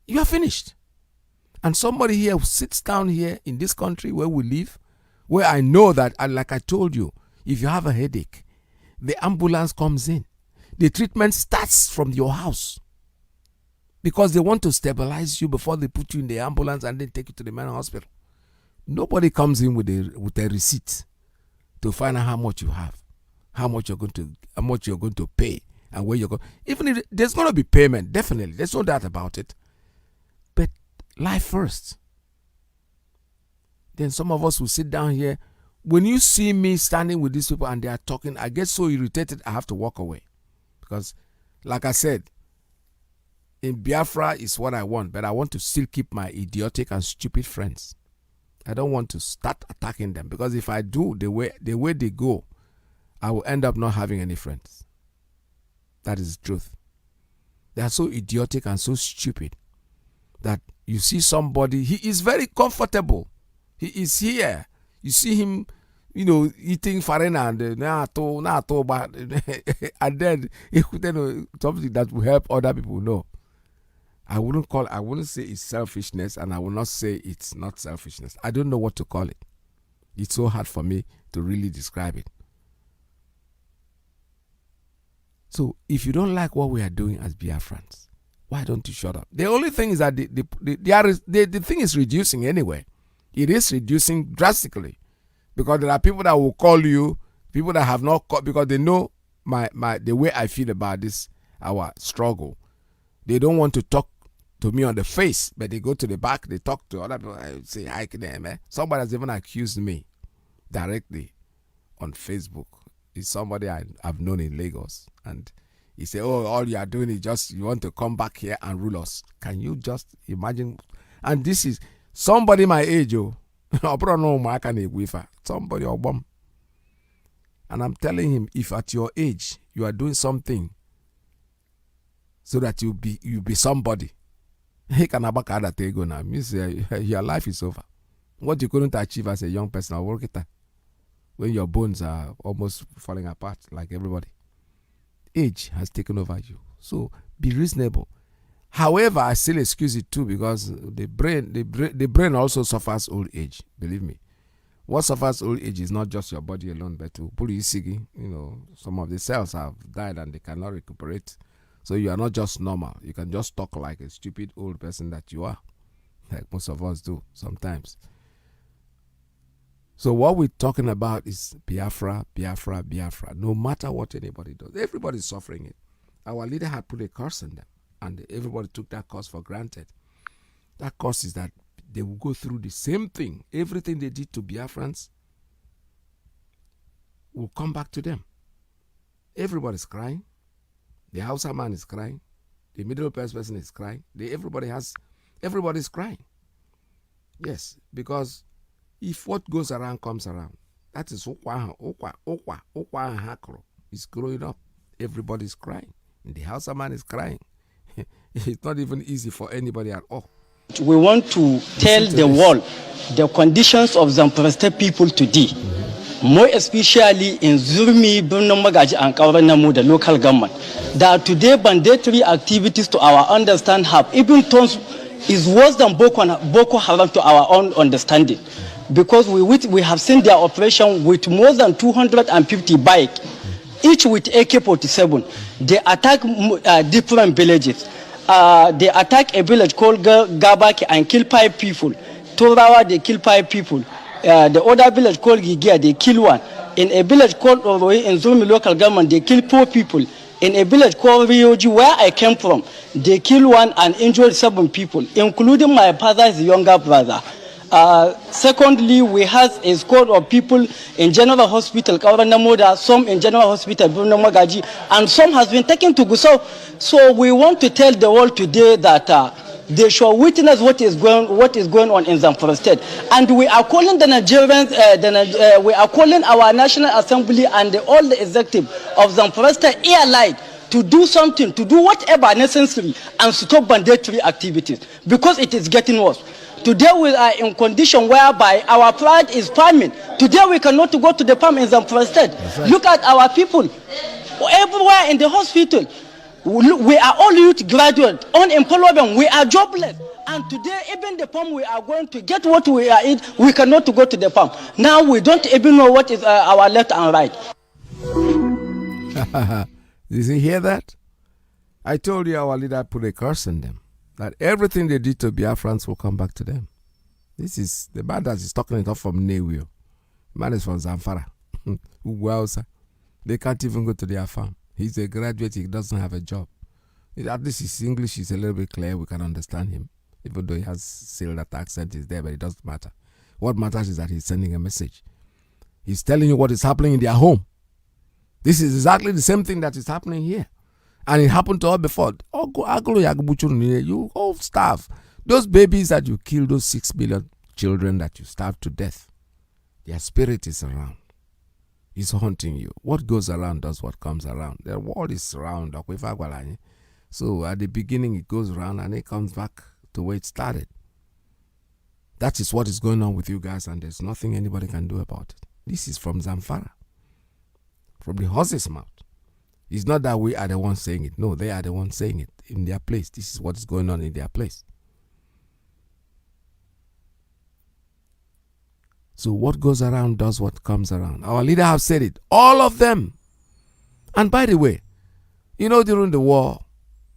you are finished. And somebody here sits down here in this country where we live, where I know that, like I told you, if you have a headache, the ambulance comes in. The treatment starts from your house. Because they want to stabilize you before they put you in the ambulance and then take you to the main hospital. Nobody comes in with a receipt to find out how much you have, how much you're going to pay, and where you're going. Even if there's going to be payment, definitely, there's no doubt about it. But life first. Then some of us will sit down here. When you see me standing with these people and they are talking, I get so irritated I have to walk away, because, like I said, in Biafra is what I want, but I want to still keep my idiotic and stupid friends. I don't want to start attacking them, because if I do, the way they go, I will end up not having any friends. That is the truth. They are so idiotic and so stupid that you see somebody, he is very comfortable. He is here. You see him, eating farina and and then something that will help other people know. I wouldn't say it's selfishness, and I will not say it's not selfishness. I don't know what to call it. It's so hard for me to really describe it. So if you don't like what we are doing as Biafrans, why don't you shut up? The only thing is that the thing is reducing anyway. It is reducing drastically, because there are people that will call you, people that have not called, because they know the way I feel about this, our struggle. They don't want to talk to me on the face, but they go to the back, they talk to other people. I say, hi, man. Somebody has even accused me directly on Facebook. It's somebody I've known in Lagos. And he said, oh, all you are doing is just, you want to come back here and rule us. Can you just imagine? And this is somebody my age, somebody or bomb. And I'm telling him, if at your age, you are doing something so that you be somebody. He can about that ego now. Means your life is over. What you couldn't achieve as a young person, work it when your bones are almost falling apart like everybody. Age has taken over you. So be reasonable. However, I still excuse it too, because the brain also suffers old age. Believe me. What suffers old age is not just your body alone, but to pull you some of the cells have died and they cannot recuperate. So you are not just normal. You can just talk like a stupid old person that you are, like most of us do sometimes. So what we're talking about is Biafra, Biafra, Biafra. No matter what anybody does, everybody's suffering it. Our leader had put a curse on them, and everybody took that curse for granted. That curse is that they will go through the same thing. Everything they did to Biafrans will come back to them. Everybody's crying. The Hausa man is crying. The middle person is crying. Everybody's crying. Yes, because if what goes around comes around, that is okwa is growing up. Everybody's crying. And the Hausa man is crying. It's not even easy for anybody at all. We want to tell the world the conditions of Zamfara people today, more especially in Zurmi, Birnin Magaji, and Kauranamu, the local government, that today banditry activities, to our understanding, have even turned is worse than Boko Haram to our own understanding, because we have seen their operation with more than 250 bikes, each with AK-47. They attack different villages. They attack a village called Gabaki and kill 5 people. Torawa, they kill 5 people. The other village called Gigia, they kill 1. In a village called Oroi in Zurmi local government, they kill 4 people. In a village called Rioji, where I came from, they kill 1 and injured 7 people, including my father's younger brother. Secondly, we have a squad of people in General Hospital, Kauranamoda, some in General Hospital, Birnin Magaji, and some has been taken to Gusau. So we want to tell the world today that they should witness what is going on in Zamfara State. And we are calling the Nigerians, we are calling our National Assembly and all the executive of Zamfara State airline to do something, to do whatever necessary and stop banditry activities, because it is getting worse. Today we are in condition whereby our pride is farming. Today we cannot go to the farm in Zamfara State. Right. Look at our people everywhere in the hospital. We are all youth graduates, unemployment, we are jobless. And today, even the farm we are going to get what we are eating, we cannot go to the farm. Now we don't even know what is our left and right. Did you hear that? I told you our leader put a curse on them, that everything they did to Biafrans will come back to them. This is the man that is talking it off from Newio. The man is from Zamfara. They can't even go to their farm. He's a graduate, he doesn't have a job. At least his English is a little bit clear, we can understand him. Even though he has still that accent is there, but it doesn't matter. What matters is that he's sending a message. He's telling you what is happening in their home. This is exactly the same thing that is happening here. And it happened to us before. You all starve. Those babies that you killed, those 6 million children that you starved to death, their spirit is around. It's haunting you. What goes around does what comes around. The world is round. So at the beginning it goes around and it comes back to where it started. That is what is going on with you guys, and there's nothing anybody can do about it. This is from Zamfara, from the horse's mouth. It's not that we are the ones saying it. No, they are the ones saying it in their place. This is what is going on in their place. So what goes around does what comes around. Our leader have said it. All of them. And by the way, during the war,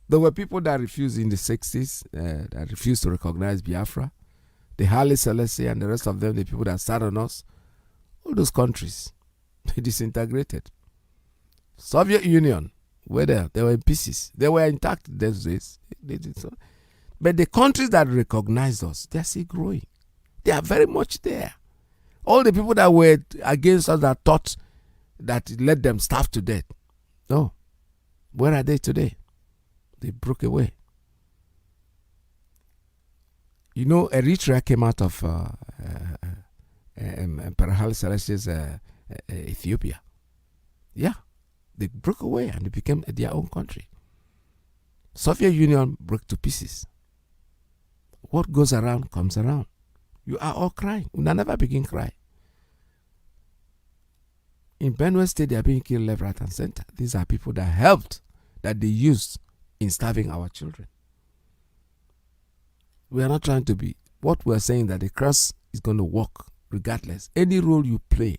there were people that refused in the 60s, that refused to recognize Biafra. The Haile Selassie and the rest of them, the people that sat on us. All those countries, they disintegrated. Soviet Union were there. They were in pieces. They were intact those days. They did so. But the countries that recognized us, they are still growing. They are very much there. All the people that were against us, that thought that it let them starve to death. No. Where are they today? They broke away. Eritrea came out of Emperor Haile Selassie's Ethiopia. Yeah. They broke away and they became their own country. Soviet Union broke to pieces. What goes around comes around. You are all crying. We never begin cry. In Benue State, they are being killed left, right, and center. These are people that helped, that they used in starving our children. We are not trying to be. What we are saying that the curse is going to work regardless. Any role you play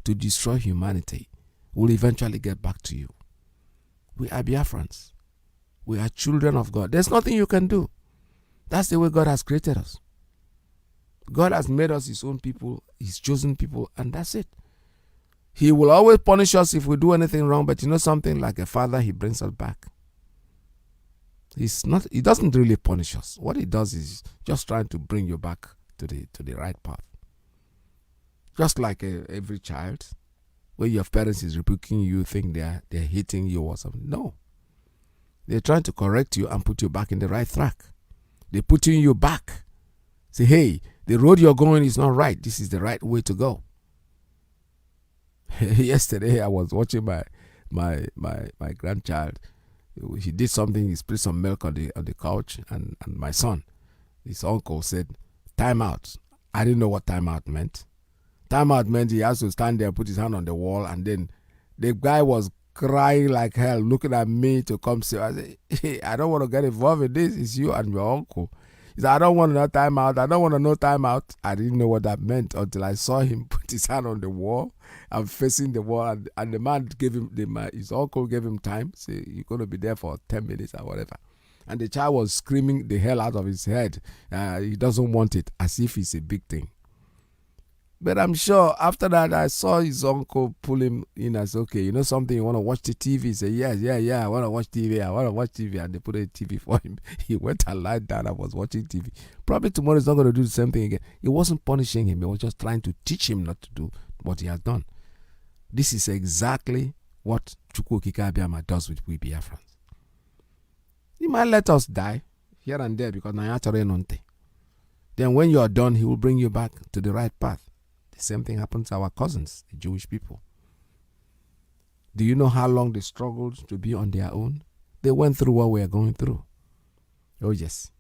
to destroy humanity will eventually get back to you. We are Biafrans. We are children of God. There's nothing you can do. That's the way God has created us. God has made us his own people, his chosen people, and that's it. He will always punish us if we do anything wrong, but you know something, like a father, he brings us back. He doesn't really punish us. What he does is just trying to bring you back to the right path. Just like every child, when your parents is rebuking you, think they're hitting you or something. No. They're trying to correct you and put you back in the right track. They're putting you back. Say, hey, the road you're going is not right. This is the right way to go. Yesterday, I was watching my grandchild. He did something. He spilled some milk on the couch, and my son, his uncle, said, "Time out." I didn't know what time out meant. Time out meant he has to stand there, put his hand on the wall, and then the guy was crying like hell, looking at me to come see. I said, "Hey, I don't want to get involved in this. It's you and your uncle." He said, "I don't want to know time out. I don't want to know time out." I didn't know what that meant until I saw him put his hand on the wall and facing the wall, and the man gave him, his uncle gave him time. Say, "You're going to be there for 10 minutes or whatever." And the child was screaming the hell out of his head. He doesn't want it, as if it's a big thing. But I'm sure after that, I saw his uncle pull him in as, "Okay, you know something, you want to watch the TV?" He said, yeah, I want to watch TV. And they put a TV for him. He went and lied down and was watching TV. Probably tomorrow he's not going to do the same thing again. It wasn't punishing him. It was just trying to teach him not to do what he has done. This is exactly what Chukwu Okike Abiama does with we Biafrans. He might let us die here and there because then when you are done, he will bring you back to the right path. The same thing happens to our cousins, the Jewish people. Do you know how long they struggled to be on their own? They went through what we are going through. Oh yes.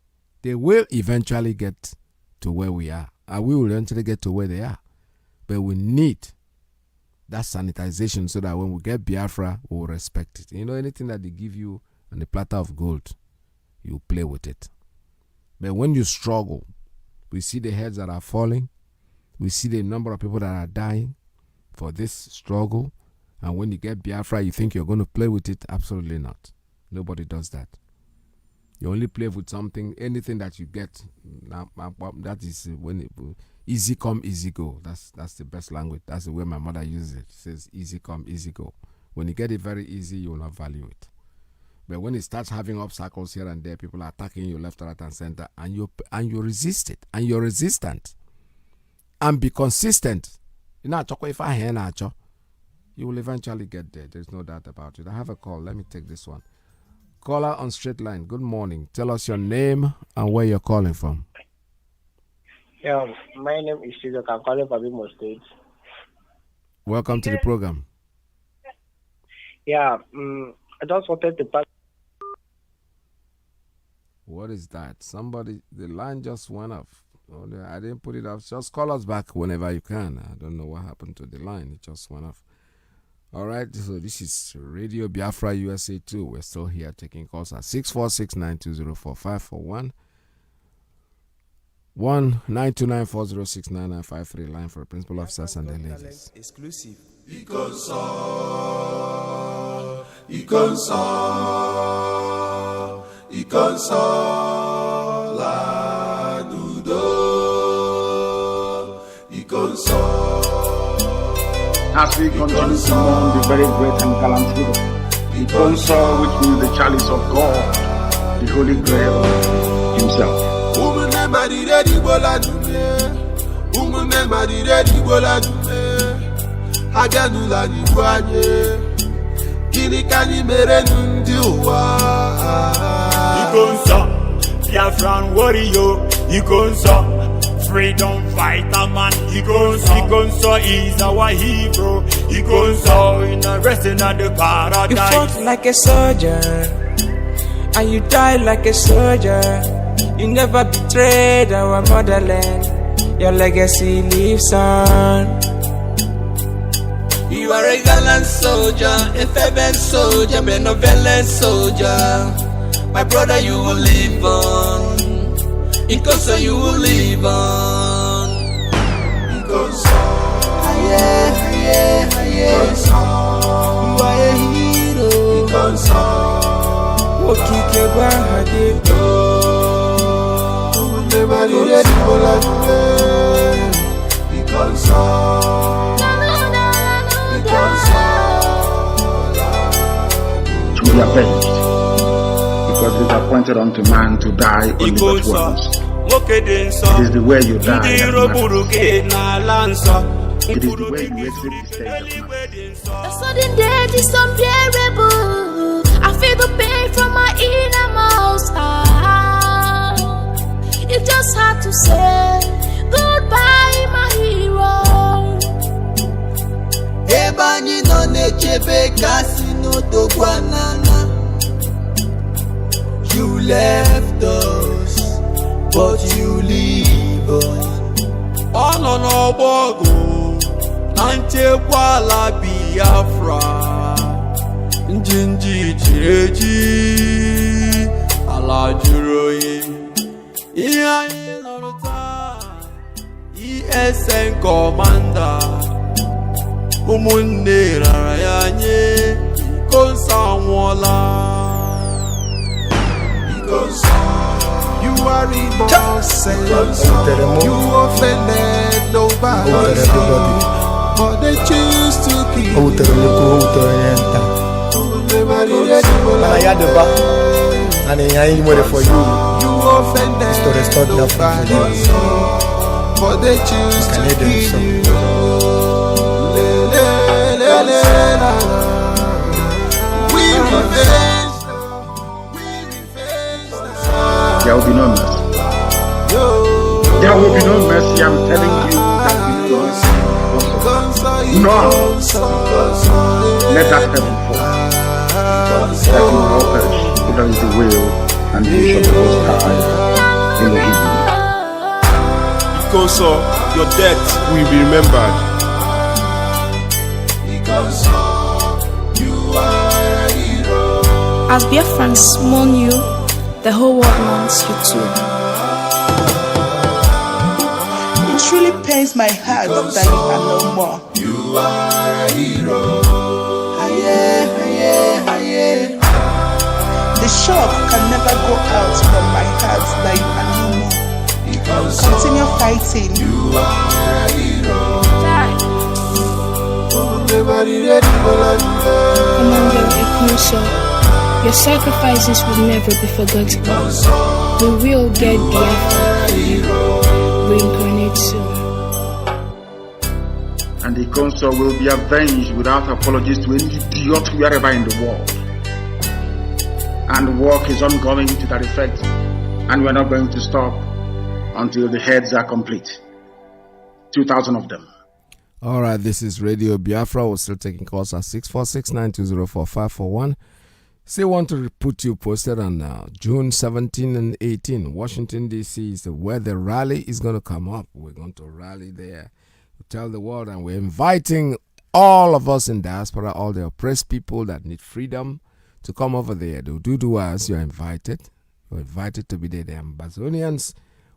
They will eventually get to where we are. And we will eventually get to where they are. But we need that sanitization so that when we get Biafra, we will respect it. You know, anything that they give you on a platter of gold, you play with it. But when you struggle, we see the heads that are falling. We see the number of people that are dying for this struggle. And when you get Biafra, you think you're going to play with it? Absolutely not. Nobody does that. You only play with something, anything that you get. That is when easy come, easy go. That's the best language. That's the way my mother uses it. She says easy come, easy go. When you get it very easy, you will not value it. But when it starts having obstacles here and there, people are attacking you left, right, and center, and you resist it, and you're resistant. And be consistent. You know, you will eventually get there. There's no doubt about it. I have a call. Let me take this one. Caller on straight line. Good morning. Tell us your name and where you're calling from. Yeah, my name is Shizok. I'm calling from Imo State. Welcome to the program. Yeah, I just wanted to pass. What is that? The line just went off. I didn't put it off. Just call us back whenever you can. I don't know what happened to the line. It just went off. All right. So this is Radio Biafra USA 2. We're still here taking calls at 646-920-4541. 1-929-406-9953. Line for principal officers and their ladies. Exclusive. As we continue to mourn the very great and gallant hero, the console which means the chalice of God, the Holy Grail himself. Biafran warrior, freedom fighter man, Igonso is our hero, Igonso in a resting at the paradise. You fought like a soldier and you died like a soldier. You never betrayed our motherland. Your legacy lives on. You are a gallant soldier, a fervent soldier, benevolent soldier. My brother, you will live on. Because you will live on. Because you are a hero. Because to be avenged, because it is appointed unto man to die only but once. It is the way you die that matters. It is the way you exit the stage that matters. The sudden death is unbearable. I feel the pain from my innermost heart. You just had to say goodbye, my hero. Ebani no nechebe kasino dogwanana. You left us, but you live on. No bogo, Ante Kuala Biafra, Njinji Jireji, Ala Juroye, ESN Commander, Umunne Rayanye, Konsamwala. Because you are innocent, you offended nobody, but they choose to kill you. For you, you offended to restore nobody, but they choose to kill you. We revenge. There will be no mercy. There will be no mercy. I'm telling you that we will not. Let that heaven fall. That will all perish. That is the will and the vision of the Most High in the evening. Because your death will be remembered. Because you are a hero. As Biafrans mourn you, the whole world mourns you too. It truly pains my heart that you are no more. You are a hero. The shock can never go out from my heart that you are no more. Continue fighting. You are a hero. Your sacrifices will never be forgotten. We will get Biafra for you. Reincarnate soon. And the council will be avenged without apologies to any idiot wherever in the world. And work is ongoing to that effect, and we're not going to stop until the heads are complete. 2,000 of them. All right, this is Radio Biafra. We're still taking calls at 646-920-4541. Still want to put you posted on June 17 and 18. Washington, D.C. is where the rally is going to come up. We're going to rally there to tell the world, and we're inviting all of us in diaspora, all the oppressed people that need freedom, to come over there. The Ududuwas, you're invited. You're invited to be there. The Ambazonians,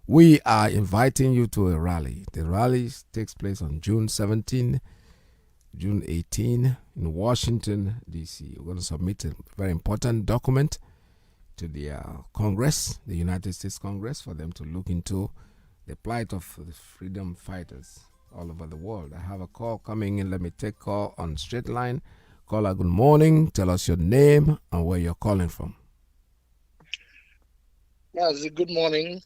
we are inviting you to a rally. The rally takes place on June 17, June 18 in Washington, D.C. We're going to submit a very important document to the Congress, the United States Congress, for them to look into the plight of the freedom fighters all over the world. I have a call coming in. Let me take call on straight line. Caller, good morning. Tell us your name and where you're calling from. Mazi, good morning.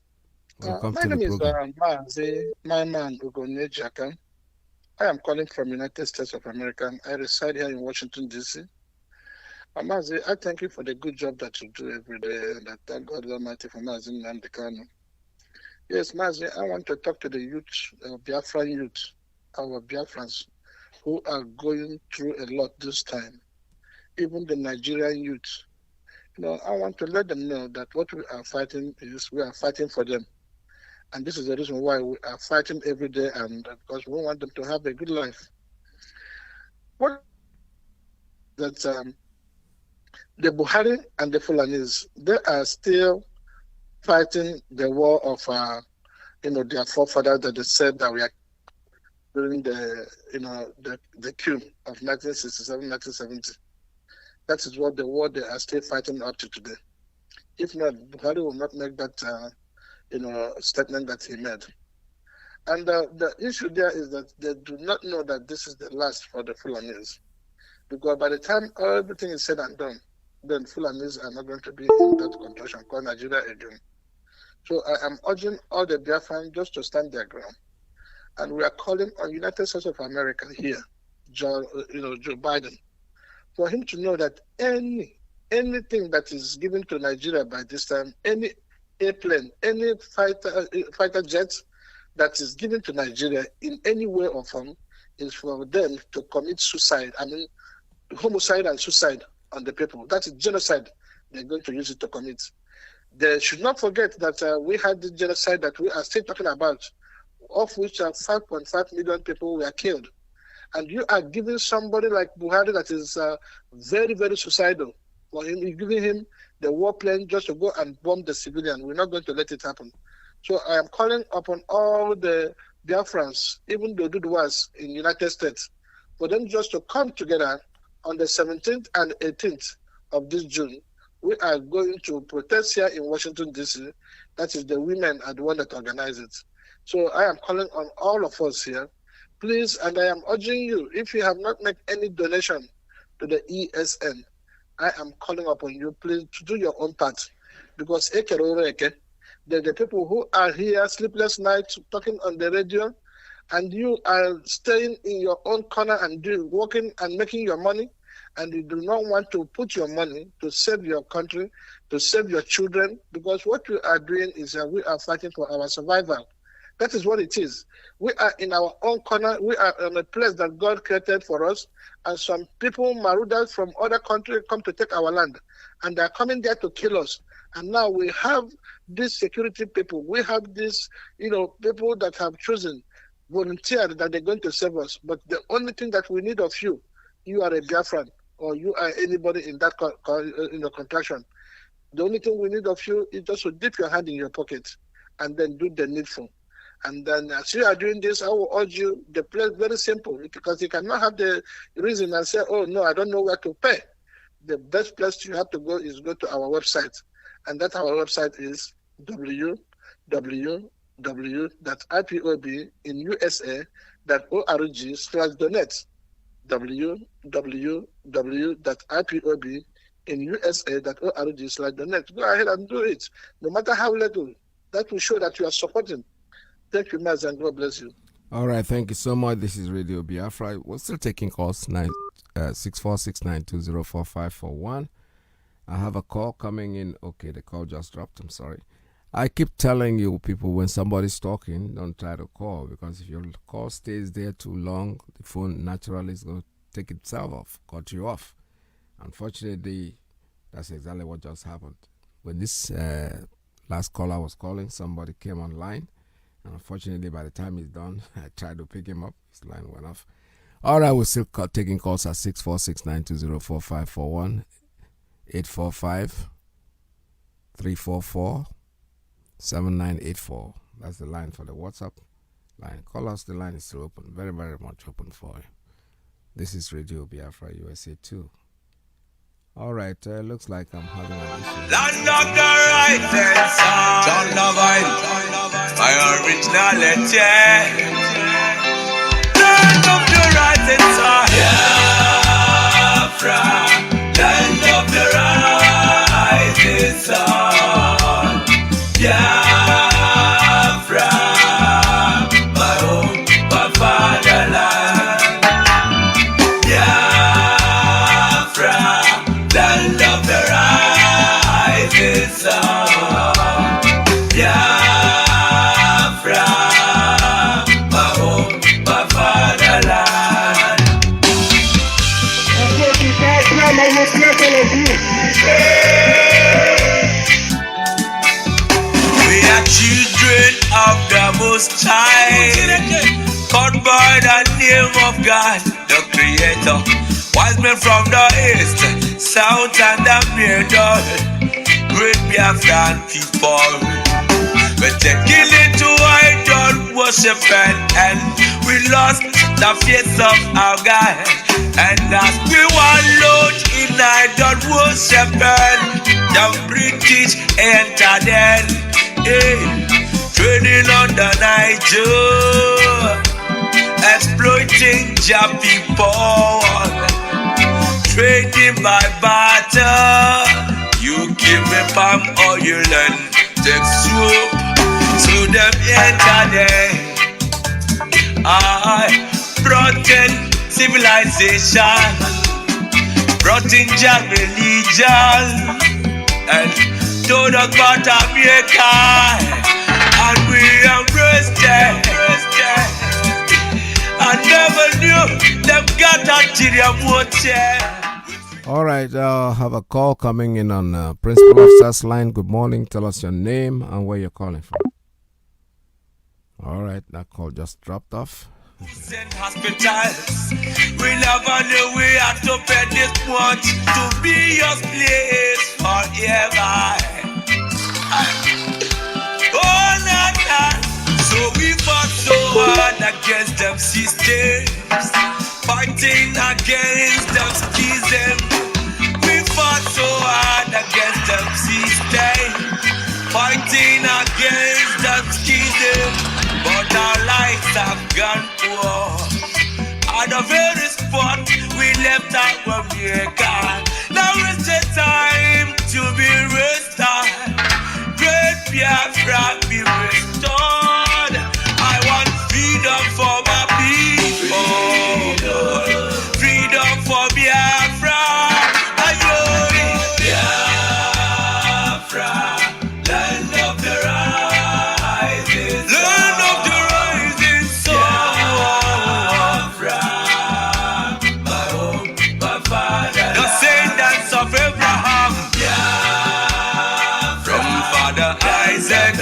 My name is Mazi Nnamdi Kanu. I am calling from United States of America. I reside here in Washington, D.C. Mazi, I thank you for the good job that you do every day, and I thank God Almighty for Mazi Nnamdi Kanu. Yes, Mazi, I want to talk to the youth, Biafran youth, our Biafrans, who are going through a lot this time. Even the Nigerian youth, I want to let them know that what we are fighting is we are fighting for them. And this is the reason why we are fighting every day, and because we want them to have a good life. What that the Buhari and the Fulanis, they are still fighting the war of their forefathers that they said that we are during the coup of 1967, 1970. That is what the war they are still fighting up to today. If not, Buhari will not make that statement that he made. And the issue there is that they do not know that this is the last for the Fulanis. Because by the time everything is said and done, then Fulanis are not going to be in that contraction called Nigeria again. So I am urging all the Biafrans just to stand their ground. And we are calling on United States of America here, Joe Biden, for him to know that anything that is given to Nigeria by this time, any airplane, any fighter jet that is given to Nigeria in any way or form is for them to commit suicide. I mean, homicide and suicide on the people. That is genocide. They're going to use it to commit. They should not forget that we had the genocide that we are still talking about, of which 5.5 million people were killed. And you are giving somebody like Buhari that is very, very suicidal. For him, you're giving him the warplane just to go and bomb the civilian. We're not going to let it happen. So I am calling upon all the Biafrans, even the Duduwas in the United States, for them just to come together on the 17th and 18th of this June. We are going to protest here in Washington, D.C. That is the women are the one that organize it. So I am calling on all of us here, please, and I am urging you, if you have not made any donation to the ESN, I am calling upon you, please, to do your own part. Because the people who are here, sleepless nights, talking on the radio, and you are staying in your own corner and working and making your money, and you do not want to put your money to save your country, to save your children, because what we are doing is that we are fighting for our survival. That is what it is. We are in our own corner. We are in a place that God created for us, and some people, marauders from other countries, come to take our land, and they are coming there to kill us. And now we have these security people. We have these, people that have chosen, volunteered that they're going to save us. But the only thing that we need of you, you are a Biafran, or you are anybody in that contraction. The only thing we need of you is just to dip your hand in your pocket and then do the needful. And then as you are doing this, I will urge you, the place very simple, because you cannot have the reason and say, oh, no, I don't know where to pay. The best place you have to go is go to our website. And that our website is www.ipobinUSA.org/donate. www.ipobinUSA.org/donate. Go ahead and do it. No matter how little, that will show that you are supporting. Thank you, Mazi, and God bless you. All right, thank you so much. This is Radio Biafra. We're still taking calls, 64692045541. I have a call coming in. Okay, the call just dropped. I'm sorry. I keep telling you people, when somebody's talking, don't try to call, because if your call stays there too long, the phone naturally is going to take itself off, cut you off. Unfortunately, that's exactly what just happened. When this last caller was calling, somebody came online. And unfortunately, by the time he's done, I tried to pick him up. His line went off. All right, we're still taking calls at 64692045541, 845-344-7984. That's the line for the WhatsApp line. Call us. The line is still open. Very, very much open for you. This is Radio Biafra USA 2. All right, looks like I'm having an issue. Land of the rising sun, John Lovine, my originality. Land of the rising sun, Biafra. Land of the rising sun, Biafra. My home, my fatherland, Biafra. Land of the rising sun, Biafra, my home, my fatherland. I say, children of the Most High, called by the name of God, the Creator. Wise men from the east, south, and the middle, great Biafran people. We're taking into idol worship and we lost the face of our God. And as we wallowed in idol worship, the British entered in, trading on the Niger, exploiting your people, trading by barter. You give me palm oil and take soup, so them enter there. I brought in civilization, brought in your religion, and told us about America, and we embraced it. I never knew them got a Tyrian water. All right, I'll have a call coming in on Principal Officer's line. Good morning. Tell us your name and where you're calling from. All right, that call just dropped off. Hospitals, we never knew we had to pay this much to be your place forever. Oh, nah. So we fought so hard against them systems, fighting against them schism. We fought so hard against them systems, fighting against them schism. But our lives have gone poor. At the very spot we left our America. Now is the time to be restored. Great Biafra be restored. I want freedom for my people. Freedom for Biafra. Biafra, land of the rising sun. Land of the rising sun. Biafra, my home, my father. The descendants of Abraham. Biafra, from Father Isaac.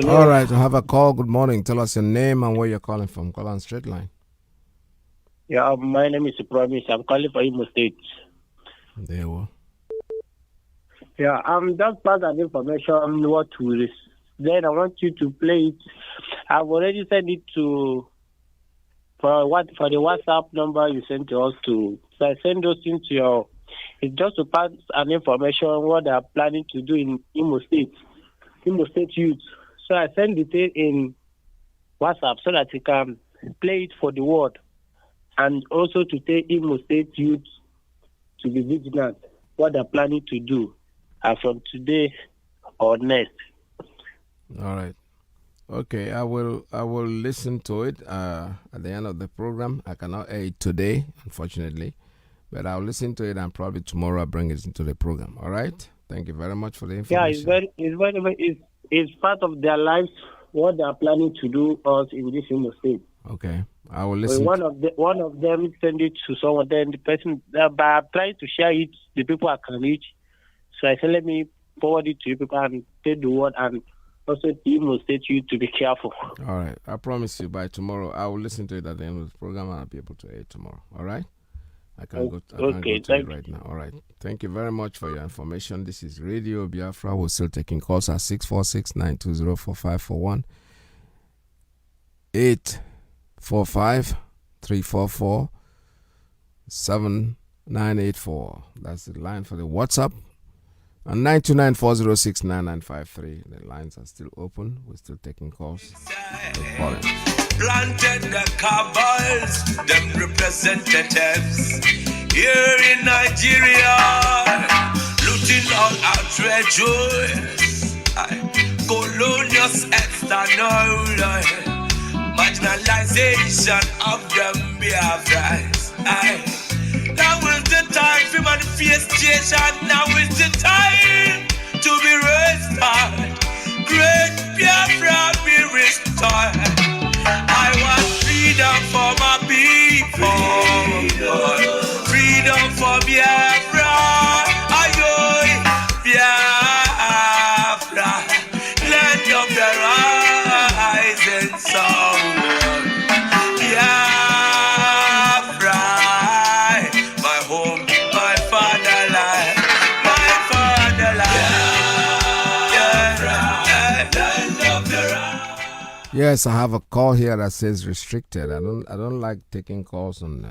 All right, I have a call. Good morning. Tell us your name and where you're calling from. Call on straight line. Yeah, my name is Promise. I'm calling for Imo State. There you are. Yeah, just pass that information what we then I want you to play it. I've already sent it to for the WhatsApp number you sent to us to. So I send those things to your. It's just to pass an information what they are planning to do in Imo State youth. So I send it in WhatsApp so that you can play it for the world, and also to take Imo State youth to be vigilant what they're planning to do from today or next. All right. Okay, I will listen to it at the end of the program. I cannot air it today, unfortunately, but I'll listen to it and probably tomorrow I'll bring it into the program. All right. Thank you very much for the information. Yeah, it's part of their lives what they are planning to do us in this Imo State. Okay, I will listen. One of them send it to someone. Then the person by trying to share it, the people I can reach. So I said, let me forward it to you people and take the word, and also Imo State you to be careful. All right, I promise you by tomorrow I will listen to it at the end of the program and I'll be able to air it tomorrow. All right. I can't go to it right now. All right. Thank you very much for your information. This is Radio Biafra. We're still taking calls at 646-920-4541, 845-344-7984. That's the line for the WhatsApp. And 929-406-9953. The lines are still open. We're still taking calls. Planted the cabals, them representatives here in Nigeria, looting all our treasures, colonial external marginalization of them Biafrans. Now is the time for manifestation. Now is the time to be restored. Great Biafra be restored. I want freedom for my people. Freedom for Biafra. Ayoy, Biafra. Yes, I have a call here that says restricted. I don't like taking calls on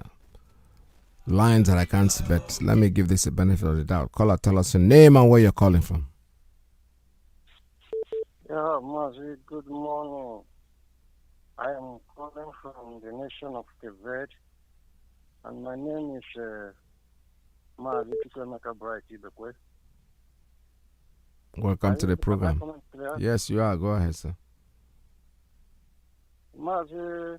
lines that I can't see, but let me give this a benefit of the doubt. Caller, tell us your name and where you're calling from. Yeah, Mazi, good morning. I am calling from the nation of Cape Verde, and my name is Mazi Iyke. Welcome to the program. Yes, you are. Go ahead, sir. Mazi,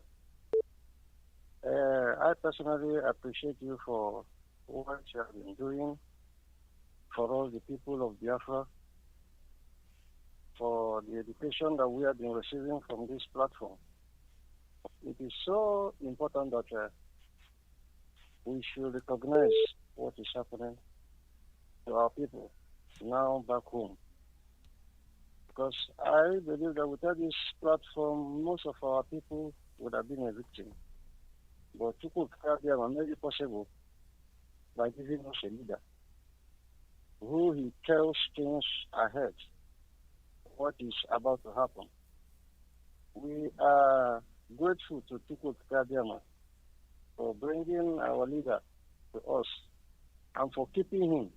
I personally appreciate you for what you have been doing for all the people of Biafra, for the education that we have been receiving from this platform. It is so important that we should recognize what is happening to our people now back home. Because I believe that without this platform, most of our people would have been a victim. But people can make it possible by giving us a leader who he tells things ahead, what is about to happen. We are grateful to Tuku Kadiama for bringing our leader to us and for keeping him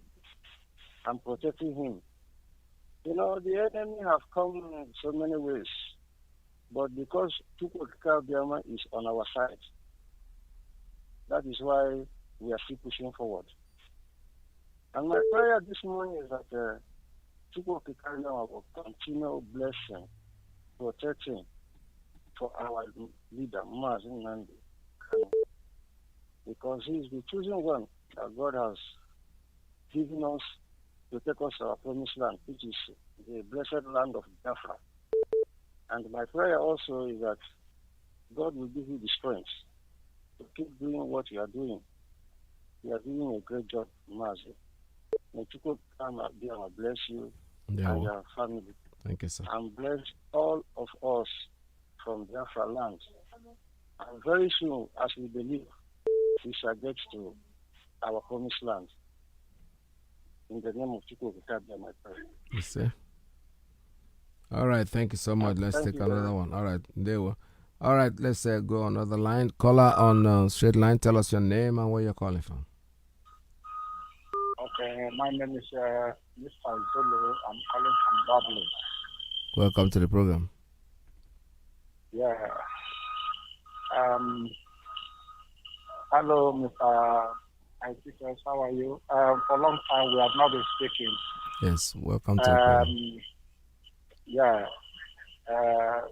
and protecting him. You know, the enemy have come in so many ways, but because Tuku Kadiama is on our side, that is why we are still pushing forward. And my prayer this morning is that Tuku Kadiama will continue blessing, protecting for our leader, Mazi Nnamdi Kanu, because he is the chosen one that God has given us to take us to our promised land, which is the blessed land of Biafra. And my prayer also is that God will give you the strength to keep doing what you are doing. You are doing a great job, Mazi. May Tuku Kadiama bless you and your family. Thank you, sir. And bless all of us from Biafra land. And very soon, as we believe, we shall get to our promised land. In the name of Tuku Kadiama, I pray. Yes, sir. All right, thank you so much. Let's take another one. All right, there we. All right, let's go on another line. Caller on straight line. Tell us your name and where you're calling from. Okay, my name is Mr. Zulu. I'm calling from Dublin. Welcome to the program. Yeah. Hello, Mr. Iyke. How are you? For a long time, we have not been speaking. Yes, welcome to the program. Yeah.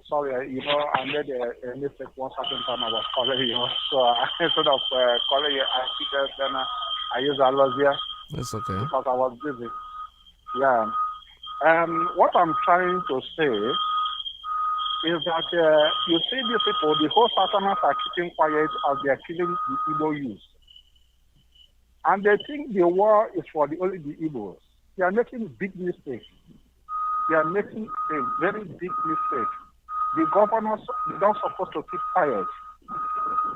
Sorry, I made a mistake one second time I was calling you. So instead of calling you Iyke, then I use Alozia. That's okay. Because I was busy. Yeah. What I'm trying to say is that you see these people, the whole Southerners are keeping quiet as they are killing the Igbo youth. And they think the war is for only the Igbos. They are making big mistakes. They are making a very big mistake. The governors, they don't supposed to keep quiet.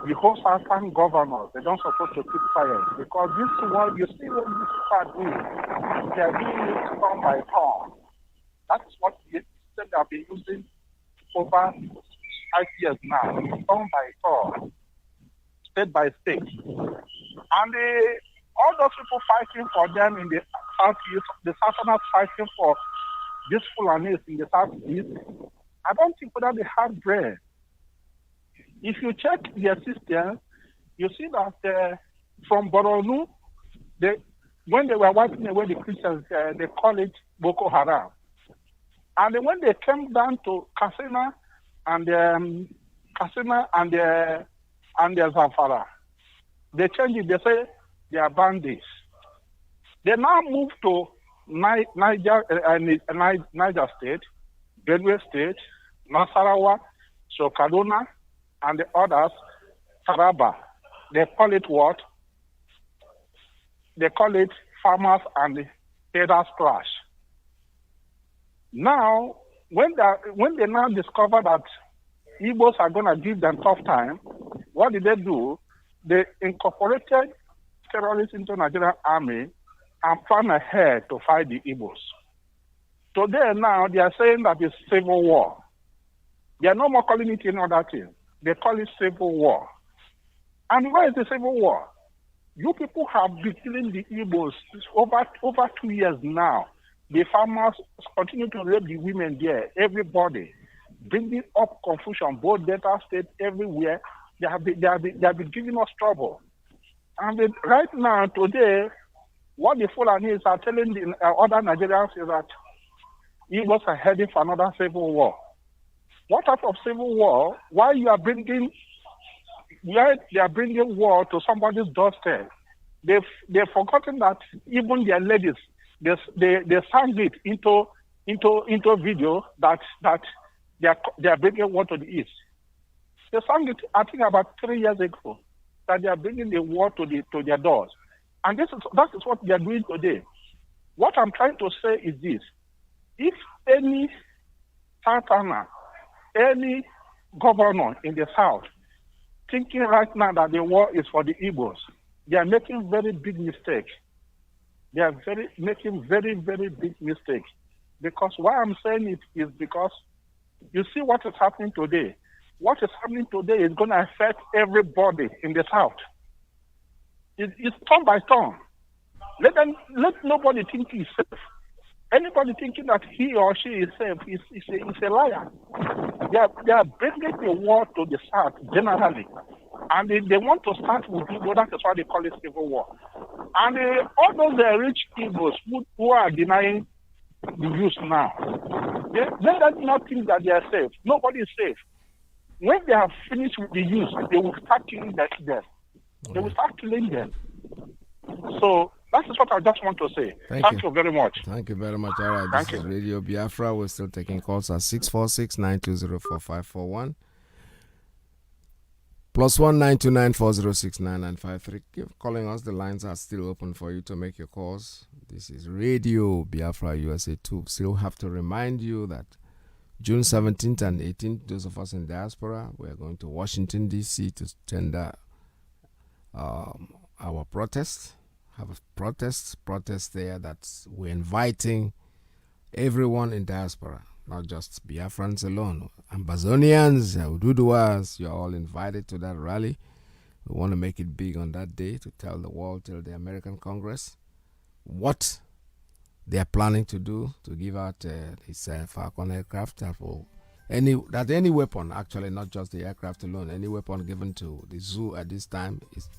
The whole Southern governors, they don't supposed to keep quiet. Because this war, you see what these people are doing. They are doing it turn by turn. That's what the system they have been using over 5 years now. Turn by turn. State by state. And all those people fighting for them in the southeast, the Southerners fighting for these Fulanis in the southeast, I don't think whether they have brain. If you check their system, you see that from Boronu, when they were wiping away the Christians, they call it Boko Haram. And then when they came down to Katsina and Zamfara, they changed it. They say they are bandits. They now move to Niger State, Benue State, Nasarawa, Kaduna, and the others, Taraba. They call it what? They call it farmers and traders clash. Now, when they now discover that Igbos are going to give them tough time, what did they do? They incorporated terrorists into Nigerian army and plan ahead to fight the Igbos. Today now they are saying that it's civil war. They are no more calling it another thing. They call it civil war. And where is the civil war? You people have been killing the Igbos over 2 years now. The farmers continue to rape the women there, everybody, bringing up confusion, both Delta State, everywhere. They have been giving us trouble. And right now, today, what the Fulanis are telling the other Nigerians is that Igbos are heading for another civil war. What type of civil war? Why they are bringing war to somebody's doorstep? They've forgotten that even their ladies, they sang it into video that they are bringing war to the east. They sang it, I think, about 3 years ago, that they are bringing the war to their doors. And that is what they are doing today. What I'm trying to say is this. If any Santana, any governor in the South, thinking right now that the war is for the Igbos, they are making very big mistakes. They are making very, very big mistakes. Because why I'm saying it is because you see what is happening today. What is happening today is going to affect everybody in the South. It's turn by turn. Let nobody think he's safe. Anybody thinking that he or she is safe is a liar. They are bringing the war to the South generally. And they want to start with people. That is why they call it civil war. And all those rich Igbos who are denying the use now, they do not think that they are safe. Nobody is safe. When they have finished with the use, they will start killing them. They will start killing them. So that is what I just want to say. Thank you very much. Thank you very much. All right, this is Radio Biafra. We're still taking calls at 646-920-4541. +1 929-406-9953. Keep calling us. The lines are still open for you to make your calls. This is Radio Biafra USA 2. Still have to remind you that June 17th and 18th, those of us in diaspora, we are going to Washington, D.C. to tender our protest. Have a protest there that we're inviting everyone in diaspora, not just Biafrans alone. Ambazonians, Ududuwas, you're all invited to that rally. We want to make it big on that day to tell the world, tell the American Congress what they are planning to do to give out this Falcon aircraft that any weapon, actually not just the aircraft alone, any weapon given to the zoo at this time is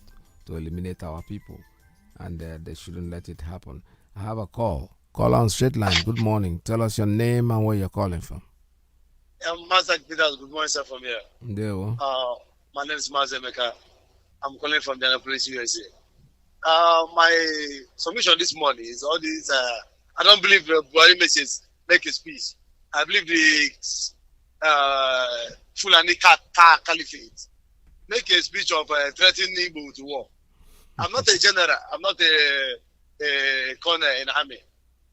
to eliminate our people, and they shouldn't let it happen. I have a call. Call on straight line. Good morning. Tell us your name and where you're calling from. Mazi Iyke, good morning, sir, from here. There. My name is Mazi Iyke. I'm calling from Indianapolis, USA. My submission this morning is all these. I don't believe Buhari make a speech. I believe the Fulani Caliphate make a speech of threatening Igbo to war. I'm not a general. I'm not a colonel in the army.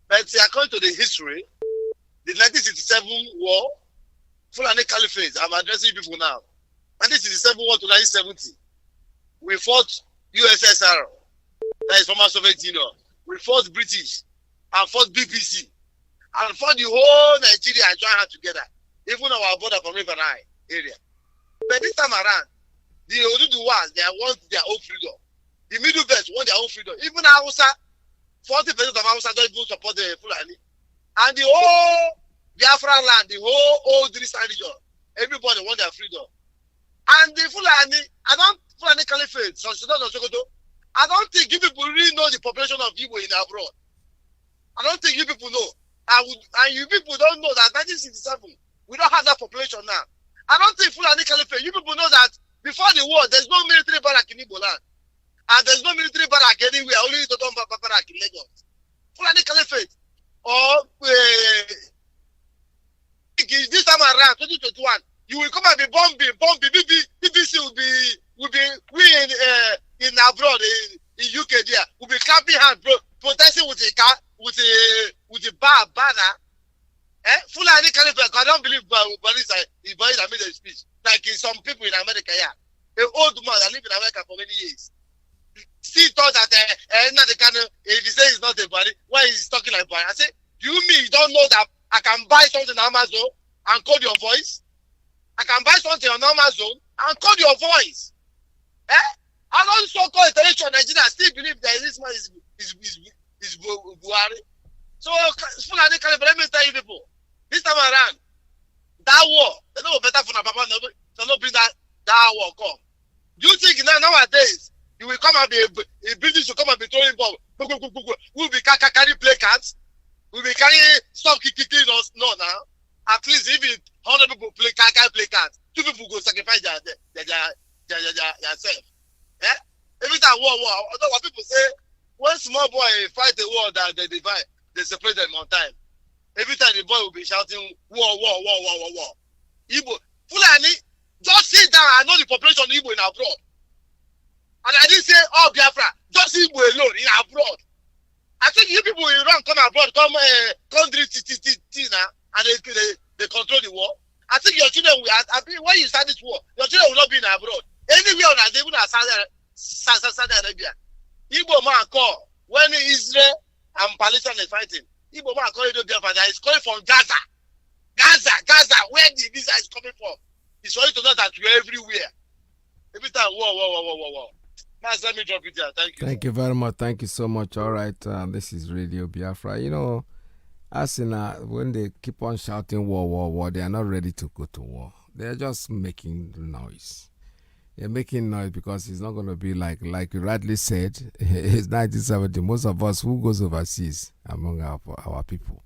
But according to the history, the 1967 war, Fulani Caliphate, I'm addressing people now. 1967 war to 1970, we fought USSR, that is former Soviet Union. We fought British and fought BBC and fought the whole Nigeria and joined hands together, even our border from River Nile area. But this time around, the Oduduwas, they want their own freedom. The Middle Belt want their own freedom. Even Hausa, 40% of Hausa don't even support the Fulani. And the whole Biafra land, the whole old Eastern region, everybody want their freedom. And the Fulani, Fulani Caliphate, I don't think you people really know the population of Igbo in abroad. I don't think you people know. And you people don't know that 1967, we don't have that population now. I don't think Fulani Caliphate, you people know that before the war, there's no military barrack in Igbo land. And there's no military barrack anywhere, only the Totom barrack in Lagos. Fulani Caliphate, or this time around, 2021, you will come and be bombing. BBC will be we in abroad in UK there. We'll be clapping hands, bro, protesting with a car, with a banner. Fulani Caliphate, I don't believe Buhari made a speech. Like some people in America, yeah. An old man that lived in America for many years. Still thought that Nnamdi Kanu, if he says he's not a Buhari, why is he talking like Buhari? I say, do you mean you don't know that I can buy something on Amazon and code your voice? I can buy something on Amazon and code your voice. I don't so-called intellectual Nigeria still believe that this man is Buhari. So, Fulani can let me tell you people, this time around, that war, they know better for Papa, they don't bring that war come. Do you think nowadays, you will come and be a British will come and be throwing bomb? We'll be carry play cards. We'll be carrying stop kicking us. No, now. At least if 100 people play cards, 2 people go sacrifice themselves. Every time war. Although what people say, when small boy fight a war that they divide, they separate them on time. Every time the boy will be shouting war. Igbo, Fulani, just sit down. I know the population of Igbo in abroad. And I didn't say, oh, Biafra, just Igbo alone in abroad. I think you people in Iran come abroad, come do now, and they control the war. I think your children will, when you start this war, your children will not be in abroad. Anywhere on the even Saudi Arabia. Igbo man call, when Israel and Palestine is fighting, Igbo man call Radio Biafra, that is calling from Gaza, where the visa is coming from. It's for you to know that we're everywhere. Every time, war. Mazi, let me drop it there. Thank you. Thank you very much. Thank you so much. All right. This is Radio Biafra. You know, as in when they keep on shouting war, they are not ready to go to war. They are just making noise. They're making noise because it's not going to be like you rightly said, it's 1970. Most of us who goes overseas among our people,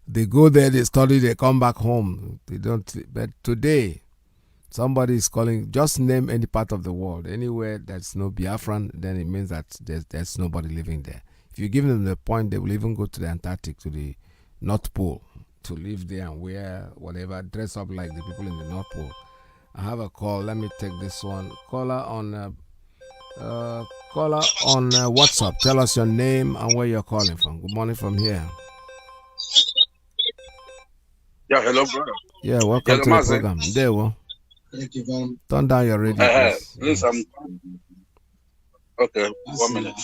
they go there, they study, they come back home. They don't. But today, somebody is calling, just name any part of the world, anywhere that's no Biafran, then it means that there's nobody living there. If you give them the point, they will even go to the Antarctic, to the North Pole, to live there and wear whatever, dress up like the people in the North Pole. I have a call. Let me take this one. Caller on WhatsApp. Tell us your name and where you're calling from. Good morning from here. Yeah, hello, brother. Yeah, welcome to the program. There we go. Thank you very much. Turn down your radio. Please, okay, 1 minute.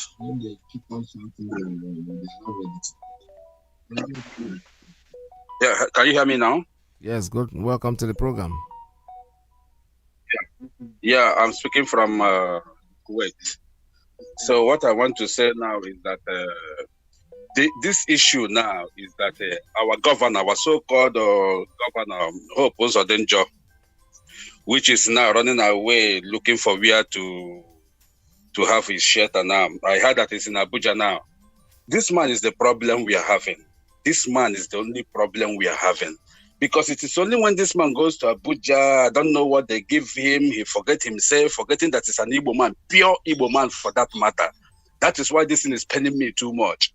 Yeah, can you hear me now? Yes, good. Welcome to the program. Yeah, I'm speaking from Kuwait. So what I want to say now is that this issue now is that our governor, our so-called governor, Hope Ozodenjo, which is now running away looking for where to have his shelter now. I heard that it's in Abuja now. This man is the problem we are having. This man is the only problem we are having. Because it is only when this man goes to Abuja, I don't know what they give him, he forget himself, forgetting that he's an Igbo man, pure Igbo man for that matter. That is why this thing is paining me too much.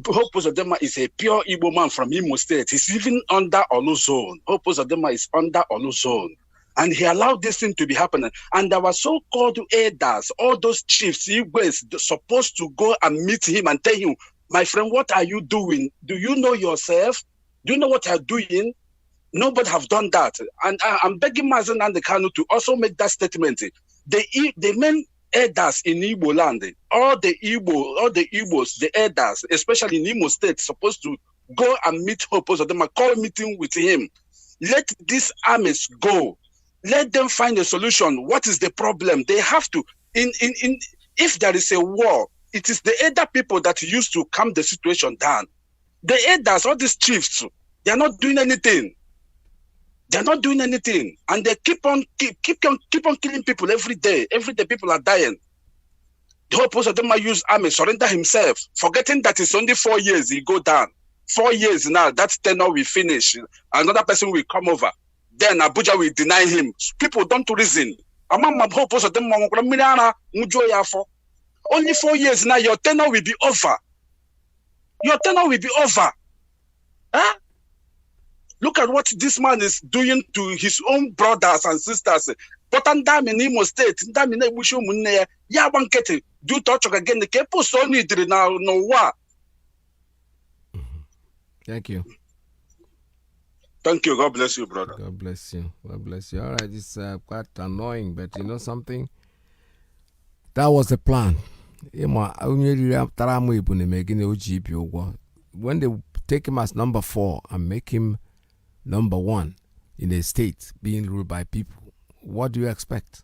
Hope Uzodinma is a pure Igbo man from Imo State. He's even under Olu Zone. Hope Uzodinma is under Olu Zone. And he allowed this thing to be happening. And our so-called elders, all those chiefs, Igwes, supposed to go and meet him and tell him, my friend, what are you doing? Do you know yourself? Do you know what you're doing? Nobody have done that. And I'm begging Mazi Nnamdi Kanu to also make that statement. The main elders in Igbo land, all the Igbos, the elders, especially in Imo State, supposed to go and meet Hope Uzodinma, call a meeting with him. Let these armies go. Let them find a solution. What is the problem? They have to. If there is a war, it is the elder people that used to calm the situation down. The elders, all these chiefs, they are not doing anything. They are not doing anything, and they keep on killing people every day. Every day, people are dying. The whole person of them might use army, surrender himself, forgetting that it's only 4 years. He go down. 4 years now. That tenure will finish. Another person will come over. Then Abuja will deny him. People don't reason. Only 4 years now. Your tenure will be over. Your tenure will be over. Huh? Look at what this man is doing to his own brothers and sisters. But ndam in Imo State, ndam in Ebushu munne ya bankete do touch again the kepo so need now no wa. Thank you. Thank you. God bless you, brother. God bless you. God bless you. All right, it's quite annoying, but you know something? That was the plan. When they take him as number 4 and make him number 1, in a state being ruled by people. What do you expect?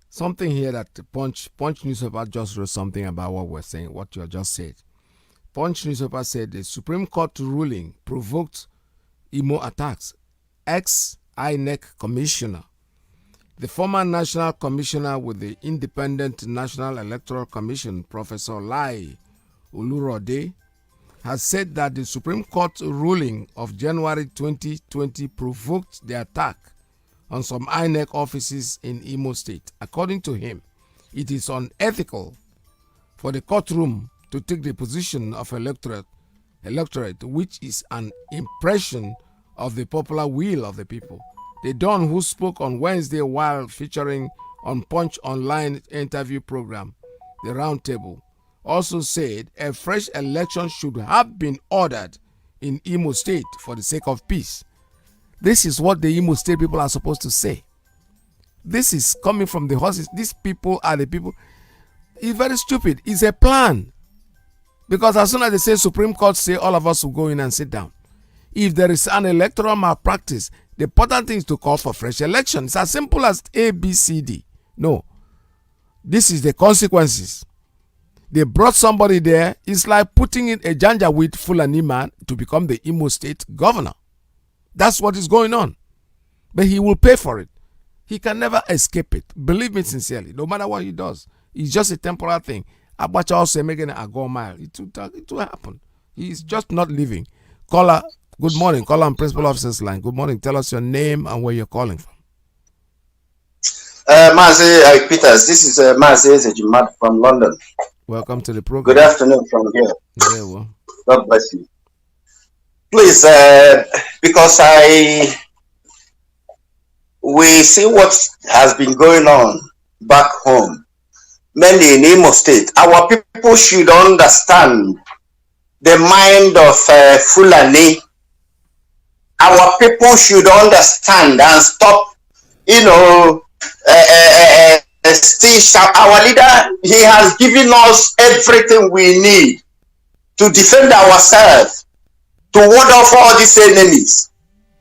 Something here that Punch newspaper just wrote something about what we're saying, what you just said. Punch newspaper said the Supreme Court ruling provoked Imo attacks. Ex-INEC commissioner, the former national commissioner with the Independent National Electoral Commission, Professor Lai Olurode, has said that the Supreme Court ruling of January 2020 provoked the attack on some INEC offices in Imo State. According to him, it is unethical for the courtroom to take the position of electorate, which is an impression of the popular will of the people. The Don, who spoke on Wednesday while featuring on Punch online interview program, The Roundtable, also said a fresh election should have been ordered in Imo State for the sake of peace. This is what the Imo State people are supposed to say. This is coming from the horses. These people are the people. It's very stupid. It's a plan. Because as soon as they say Supreme Court say, all of us will go in and sit down. If there is an electoral malpractice, the important thing is to call for fresh election. It's as simple as A, B, C, D. No. This is the consequences. They brought somebody there. It's like putting in a Janjaweed Fulani man to become the Imo State governor. That's what is going on. But he will pay for it. He can never escape it. Believe me sincerely. No matter what he does. It's just a temporary thing. Abacha also making a go mile. It will happen. He's just not living. Caller, good morning. Caller on Principal Officer's line. Good morning. Tell us your name and where you're calling from. Mazi Peters. This is Mazi Iyke from London. Welcome to the program. Good afternoon from here. Very well. God bless you. Please, because we see what has been going on back home, mainly in Imo State. Our people should understand the mind of Fulani. Our people should understand and stop, our leader, he has given us everything we need to defend ourselves, to ward off all these enemies.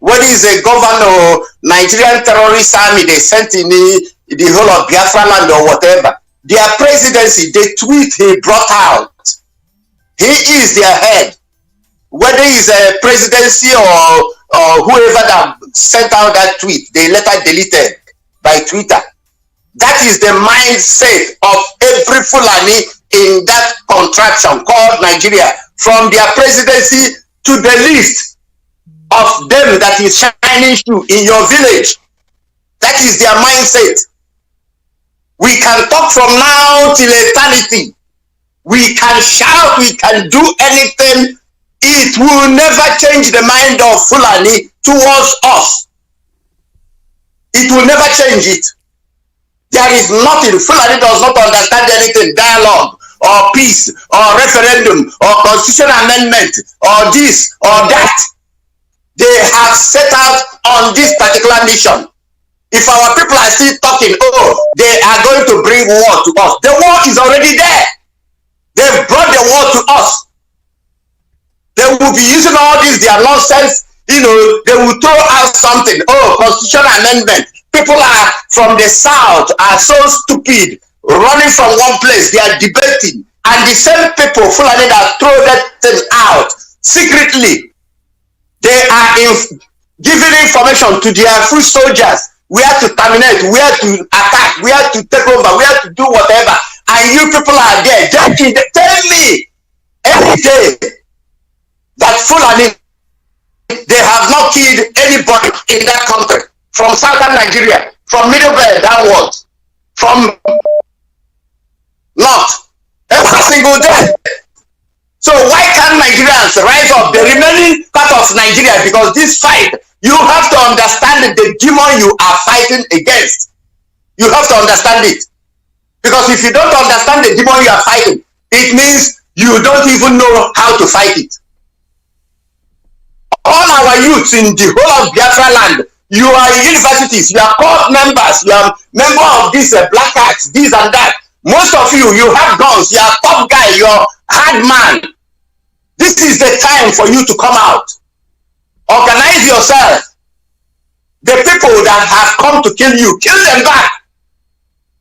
Whether it's a governor, Nigerian terrorist army they sent in the whole of Biafra land or whatever, their presidency, the tweet he brought out, he is their head. Whether it's a presidency or whoever that sent out that tweet, they later deleted by Twitter. That is the mindset of every Fulani in that contraption called Nigeria, from their presidency to the list of them that is shining through in your village. That is their mindset. We can talk from now till eternity. We can shout, we can do anything. It will never change the mind of Fulani towards us. It will never change it. There is nothing. Fulani does not understand anything. Dialogue or peace or referendum or constitutional amendment or this or that. They have set out on this particular mission. If our people are still talking, they are going to bring war to us. The war is already there. They've brought the war to us. They will be using all this, their nonsense. They will throw out something. Constitutional amendment. People are from the south are so stupid, running from one place. They are debating. And the same people, Fulani, that throw that thing out secretly, they are giving information to their foot soldiers where to terminate, where to attack, where to take over, where to do whatever. And you people are there. Tell me every day that Fulani, they have not killed anybody in that country. From southern Nigeria, from Middle Belt downwards, from north, every single day. So why can't Nigerians rise up, the remaining part of Nigeria? Because this fight, you have to understand the demon you are fighting against. You have to understand it. Because if you don't understand the demon you are fighting, it means you don't even know how to fight it. All our youths in the whole of Biafra land, you are in universities, you are court members, you are member of this black hats, this and that. Most of you, you have guns, you are top guy, you are hard man. This is the time for you to come out. Organize yourself. The people that have come to kill you, kill them back.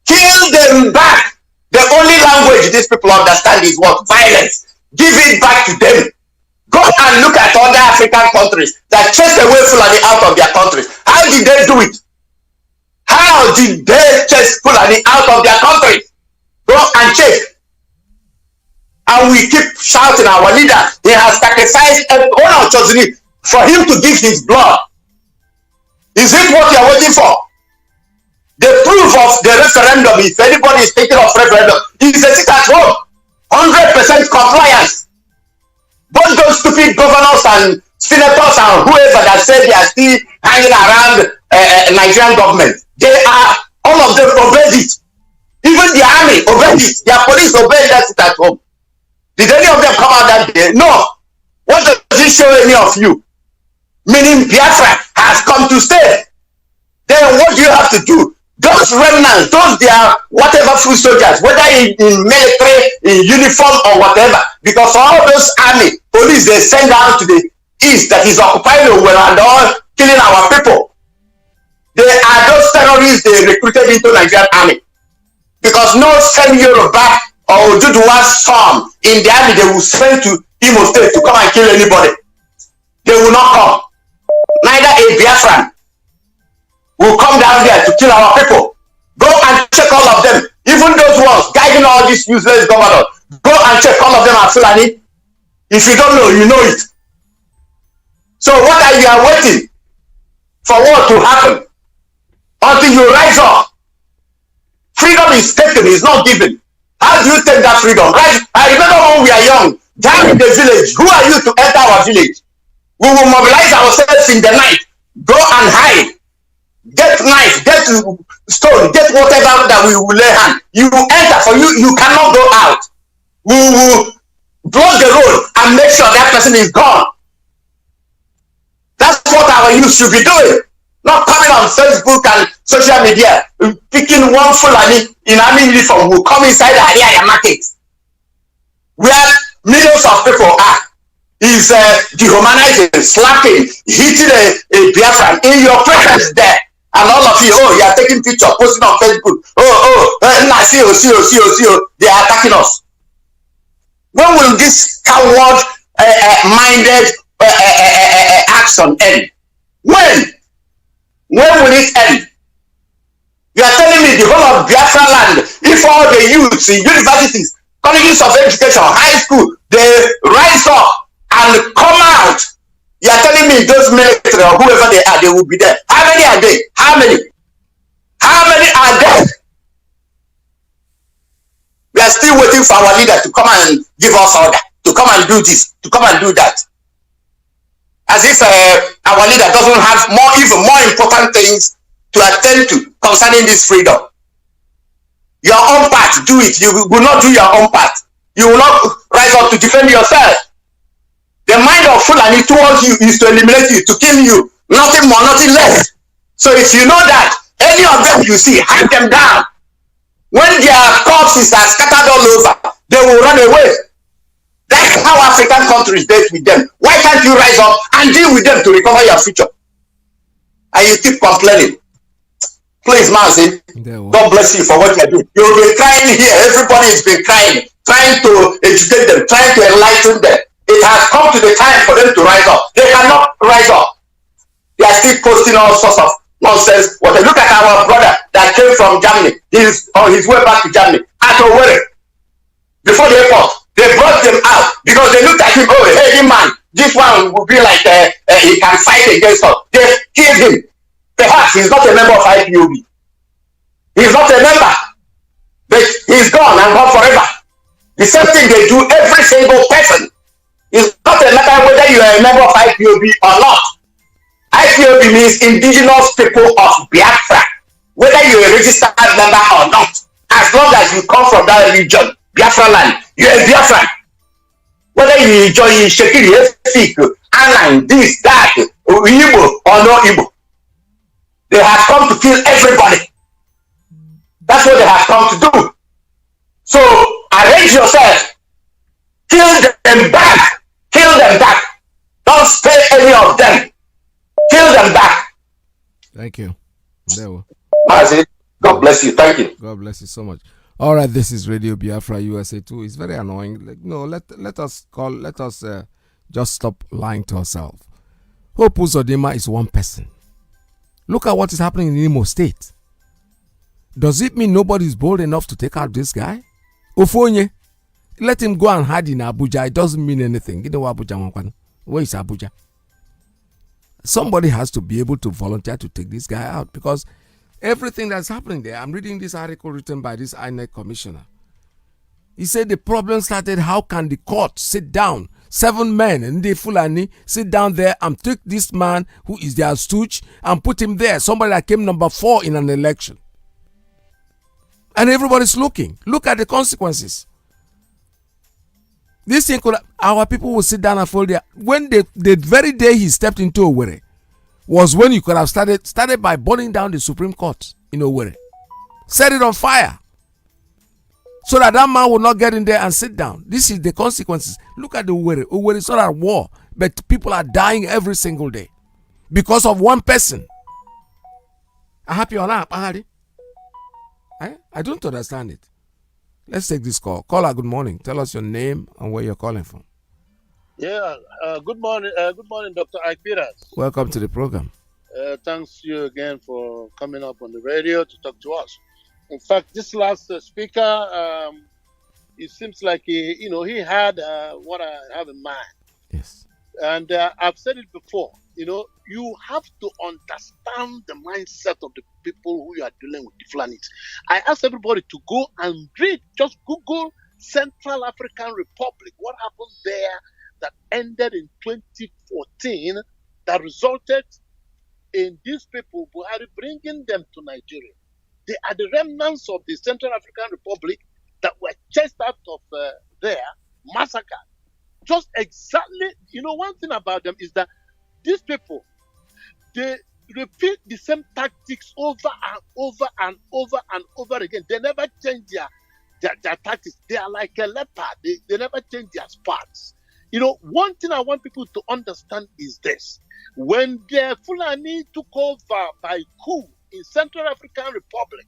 Kill them back. The only language these people understand is what? Violence. Give it back to them. Go and look at other African countries that chased away Fulani out of their countries. How did they do it? How did they chase Fulani out of their countries? Go and check. And we keep shouting our leader. He has sacrificed for him to give his blood. Is it what you are waiting for? The proof of the referendum, if anybody is thinking of referendum, is a sit at home. 100% compliance. Both those stupid governors and senators and whoever that said they are still hanging around Nigerian government, they are, all of them obeyed it. Even the army obeyed it. Their police obeyed that sit at home. Did any of them come out that day? No. What does it show any of you? Meaning Biafra has come to stay. Then what do you have to do? Those remnants, those they are whatever foot soldiers, whether in military, in uniform or whatever, because all those army, police they send down to the east that is occupying the world and all killing our people. They are those terrorists they recruited into Nigerian army. Because no send Yoruba or Oduduwa son in the army they will send to Imo State to come and kill anybody. They will not come. Neither a Biafran will come down there to kill our people. Go and check all of them. Even those ones guiding all these useless governors. Go and check all of them are Fulani. If you don't know, you know it. So what are you waiting for what to happen? Until you rise up. Freedom is taken, it's not given. How do you take that freedom? Right? I remember when we are young, down in the village, who are you to enter our village? We will mobilize ourselves in the night. Go and hide. Get knife, get stone, get whatever that we will lay hand. You will enter, for you cannot go out. We will block the road and make sure that person is gone. That's what our youth should be doing. Not coming on Facebook and social media, picking one Fulani in army uniform who come inside the area market, where millions of people are. He's dehumanizing, slapping, hitting a Biafran in your presence there. And all of you, you are taking pictures, posting on Facebook. They are attacking us. When will this coward-minded action end? When? When will it end? You are telling me the whole of Biafra land, if all the youths in universities, colleges of education, high school, they rise up and come out. You are telling me those military or whoever they are, they will be there. How many are they? How many? How many are there? We are still waiting for our leader to come and give us order, to come and do this, to come and do that. As if our leader doesn't have even more important things to attend to concerning this freedom. Your own part, do it. You will not do your own part. You will not rise up to defend yourself. The mind of Fulani towards you is to eliminate you, to kill you. Nothing more, nothing less. So if you know that, any of them you see, hunt them down. When their corpses are scattered all over, they will run away. That's how African countries deal with them. Why can't you rise up and deal with them to recover your future? And you keep complaining. Please, Mazi, God bless you for what you're doing. You'll be crying here. Everybody has been crying, trying to educate them, trying to enlighten them. It has come to the time for them to rise up. They cannot rise up. They are still posting all sorts of nonsense. Look at our brother that came from Germany. He's on his way back to Germany. At Owerri, before the airport, they brought them out because they looked at him. Oh, hey, man, this one will be like he can fight against us. They killed him. Perhaps he's not a member of IPOB. He's not a member, but he's gone and gone forever. The same thing they do every single person. It's not a matter whether you are a member of IPOB or not. IPOB means Indigenous People of Biafra. Whether you're a registered member or not, as long as you come from that region, Biafra land, you're a Biafran. Whether you join Shekiri, Efik, Anan, this, that, Igbo or no Igbo, they have come to kill everybody. That's what they have come to do. So arrange yourself. Kill them back. Kill them back. Don't spare any of them. Kill them back. Thank you. Mazi, God bless you. Thank you. God bless you so much. All right, this is Radio Biafra USA 2. It's very annoying. Like, no, let us just stop lying to ourselves. Hope Uzodinma is one person. Look at what is happening in Imo State. Does it mean nobody is bold enough to take out this guy? Ofonye, let him go and hide in Abuja. It doesn't mean anything. You know what Abuja? Where is Abuja? Somebody has to be able to volunteer to take this guy out, because everything that's happening there, I'm reading this article written by this INEC commissioner. He said the problem started, how can the court sit down, 7 men and the Fulani sit down there and take this man who is their stooge and put him there, somebody that came number 4 in an election. And everybody's looking. Look at the consequences. This thing, our people will sit down and fold their... When the very day he stepped into Owerri was when you could have started by burning down the Supreme Court in Owerri. Set it on fire. So that man will not get in there and sit down. This is the consequences. Look at the Owerri. Owerri is not at war, but people are dying every single day because of one person. I happy on that, Ahari? I don't understand it. Let's take this call. Caller, good morning. Tell us your name and where you're calling from. Yeah, good morning. Good morning, Dr. Ike. Welcome to the program. Thanks you again for coming up on the radio to talk to us. In fact, this last speaker, it seems like he had what I have in mind. Yes. And I've said it before. You have to understand the mindset of the people who you are dealing with, the Fulanis. I ask everybody to go and read, just Google Central African Republic, what happened there that ended in 2014 that resulted in these people, Buhari, bringing them to Nigeria. They are the remnants of the Central African Republic that were chased out of there, massacred. Just exactly, one thing about them is that these people, they repeat the same tactics over and over and over and over again. They never change their tactics. They are like a leopard. They never change their spots. One thing I want people to understand is this. When the Fulani took over by coup in Central African Republic,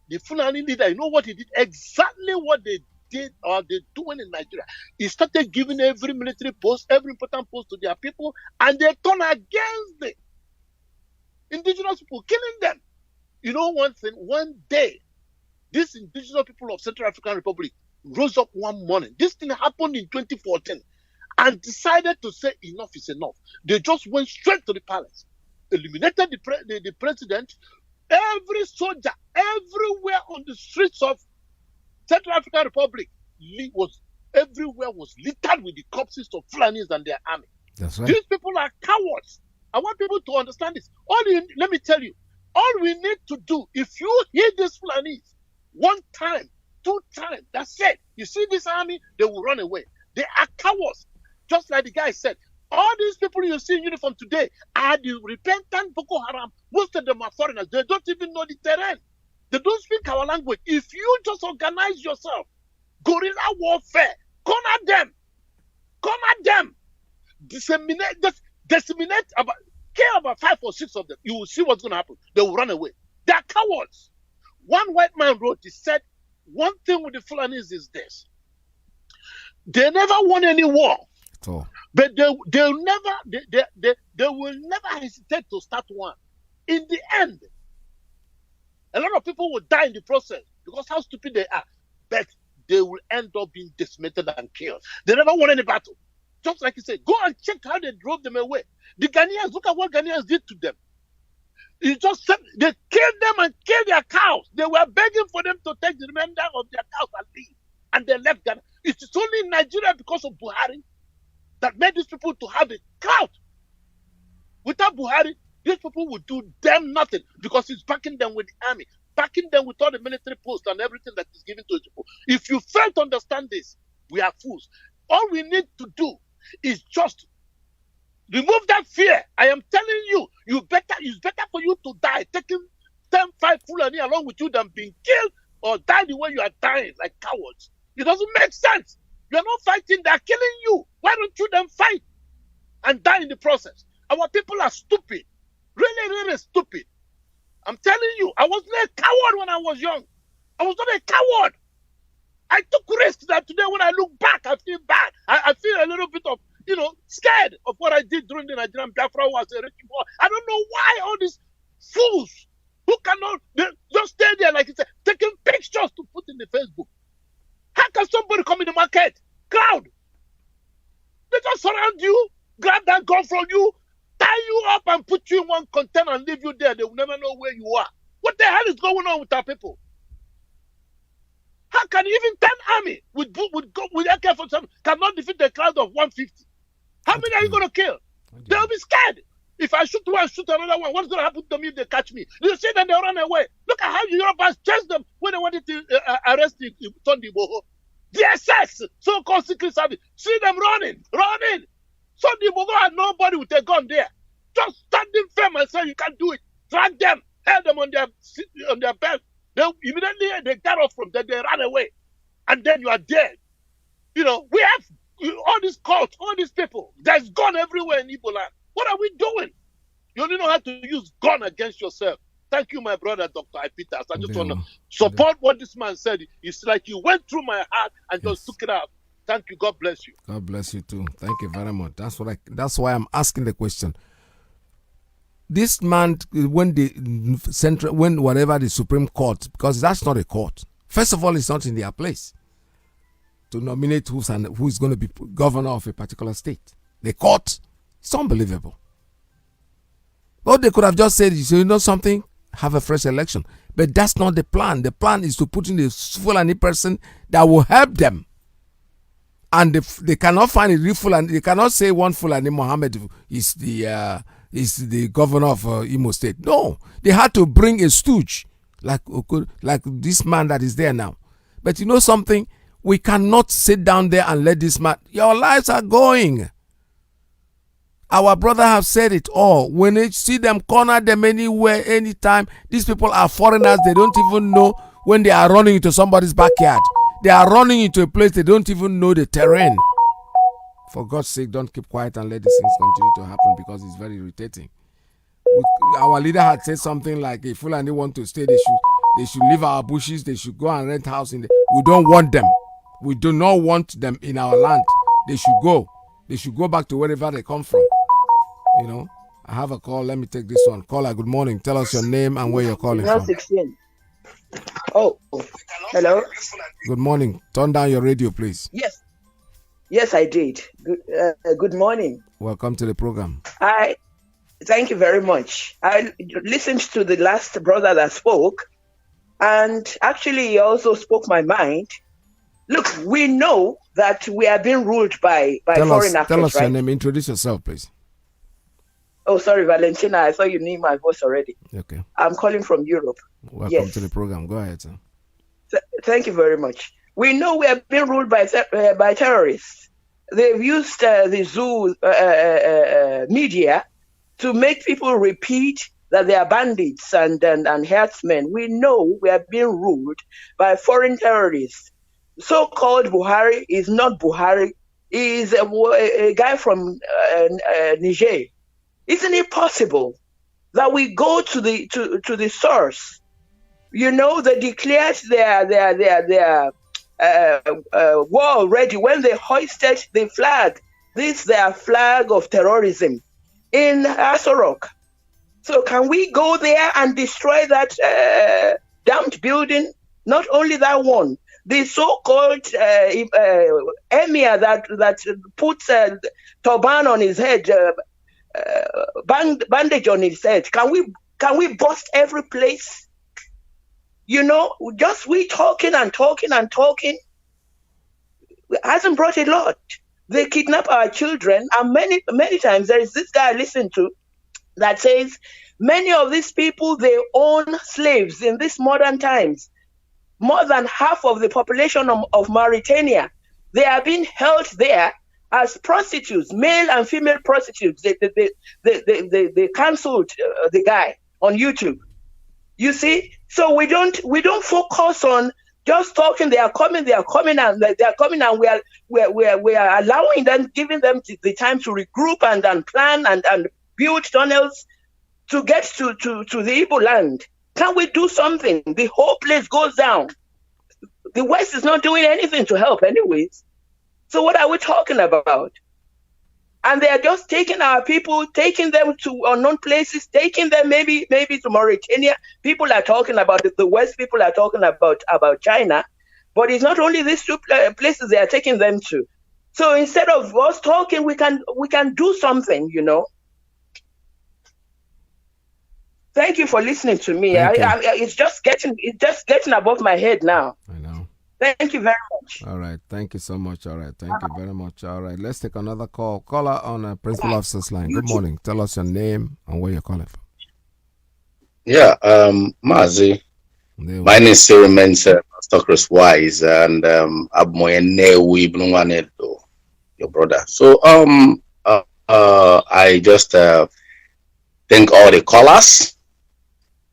the Fulani leader, you know what he did? Exactly what they did or they're doing in Nigeria. He started giving every military post, every important post to their people, and they turned against the indigenous people, killing them. One thing, one day, these indigenous people of Central African Republic rose up one morning. This thing happened in 2014 and decided to say enough is enough. They just went straight to the palace, eliminated the president, every soldier, everywhere on the streets of Central African Republic everywhere was littered with the corpses of Fulanis and their army. That's right. These people are cowards. I want people to understand this. Let me tell you, all we need to do, if you hit these Fulanis 1 time, 2 times, that's it. You see this army, they will run away. They are cowards. Just like the guy said, all these people you see in uniform today are the repentant Boko Haram. Most of them are foreigners. They don't even know the terrain. They don't speak our language. If you just organize yourself, guerrilla warfare, corner them, disseminate kill about 5 or 6 of them. You will see what's going to happen. They will run away. They are cowards. One white man wrote, he said, one thing with the Fulanis is this. They never won any war. Oh. But they will never hesitate to start one. In the end, a lot of people will die in the process because how stupid they are. But they will end up being decimated and killed. They never won any battle. Just like you said, go and check how they drove them away. The Ghanaians, look at what Ghanaians did to them. They killed them and killed their cows. They were begging for them to take the remainder of their cows and leave. And they left Ghana. It is only in Nigeria because of Buhari that made these people to have a clout. Without Buhari, these people would do them nothing because he's backing them with the army, backing them with all the military posts and everything that is given to the people. If you fail to understand this, we are fools. All we need to do is just remove that fear. I am telling you, it's better for you to die taking 10-5 Fulani along with you than being killed or die the way you are dying like cowards. It doesn't make sense. You are not fighting, they are killing you. Why don't you then fight and die in the process? Our people are stupid. Really, really stupid. I'm telling you, I wasn't a coward when I was young. I was not a coward. I took risks that today when I look back, I feel bad. I feel a little bit of, scared of what I did during the Nigerian Biafra was a wrecking ball. I don't know why all these fools who cannot just stay there, like you said, taking pictures to put in the Facebook. How can somebody come in the market? Crowd. They just surround you, grab that gun from you, tie you up and put you in one container and leave you there. They will never know where you are. What the hell is going on with our people? How can even 10 army with AK-47 cannot defeat the crowd of 150? How many are you going to kill? They'll be scared. If I shoot one, shoot another one, what's going to happen to me if they catch me? You see them, they run away. Look at how the Yorubas chased them when they wanted to arrest Sunday Igboho. DSS, so-called secret service, see them running. Sunday Igboho had nobody with a gun there. Just standing firm and say you can't do it. Drag them, held them on their belt. Immediately they got off from there, they ran away. And then you are dead. We have all these cults, all these people. There's gun everywhere in Igbo land. What are we doing? You only know how to use gun against yourself. Thank you, my brother, Dr. I. Peters. I just want to support what this man said. It's like you went through my heart and just took it out. Thank you. God bless you. God bless you too. Thank you very much. That's why I'm asking the question. This man, when whatever the Supreme Court, because that's not a court. First of all, it's not in their place to nominate who is going to be governor of a particular state. The court, it's unbelievable. Well, they could have just said, you know something, have a fresh election. But that's not the plan. The plan is to put in a Fulani person that will help them. And they cannot find a real Fulani. They cannot say one Fulani Mohammed is the governor of Imo State. No, they had to bring a stooge like this man that is there now. But you know something? We cannot sit down there and let this man. Your lives are going. Our brother have said it all. When they see them, corner them anywhere, anytime. These people are foreigners. They don't even know when they are running into somebody's backyard. They are running into a place they don't even know the terrain. For God's sake, don't keep quiet and let these things continue to happen because it's very irritating. Our leader had said something like, if Fulani want to stay, they should leave our bushes. They should go and rent house in there. We don't want them. We do not want them in our land. They should go. They should go back to wherever they come from. I have a call. Let me take this one. Caller, good morning. Tell us your name and where you're calling from. 16. Oh, hello. Good morning. Turn down your radio, please. Yes, I did. Good morning. Welcome to the program. Thank you very much. I listened to the last brother that spoke, and actually he also spoke my mind. Look, we know that we are being ruled by foreign actors. Tell us right? your name. Introduce yourself, please. Oh, sorry, Valentina. I thought you knew my voice already. Okay. I'm calling from Europe. Welcome to the program. Go ahead, sir. Thank you very much. We know we are being ruled by terrorists. They've used the zoo media to make people repeat that they are bandits and herdsmen. We know we are being ruled by foreign terrorists. So-called Buhari is not Buhari. He is a guy from Niger. Isn't it possible that we go to the source? They declared their war already when they hoisted the flag. This their flag of terrorism in Asorok. So can we go there and destroy that damned building? Not only that one, the so-called emir that puts a turban on his head, bandage on his head. Can we bust every place? Just we talking and talking and talking hasn't brought a lot. They kidnap our children, and many times there is this guy I listen to that says many of these people, they own slaves in these modern times. More than half of the population of Mauritania, they are being held there as prostitutes, male and female prostitutes. They canceled the guy on YouTube. You see, so we don't focus on just talking. They are coming, and we are allowing them, giving them the time to regroup and plan and build tunnels to get to the Igbo land. Can we do something? The whole place goes down. The West is not doing anything to help anyways. So what are we talking about? And they are just taking our people, taking them to unknown places, taking them maybe to Mauritania. People are talking about it. The West people are talking about China. But it's not only these two places they are taking them to. So instead of us talking, we can do something, you know. Thank you for listening to me. It's just getting above my head now. I know. Thank you very much. All right. Thank you so much. All right. Thank you very much. All right. Let's take another call. Caller on Principal Officer's line. Good morning. Tell us your name and where you're calling from. Yeah, Mazi. My name is Sarah Mensa, Stockers Wise, and I'm your brother. So I just thank all the callers,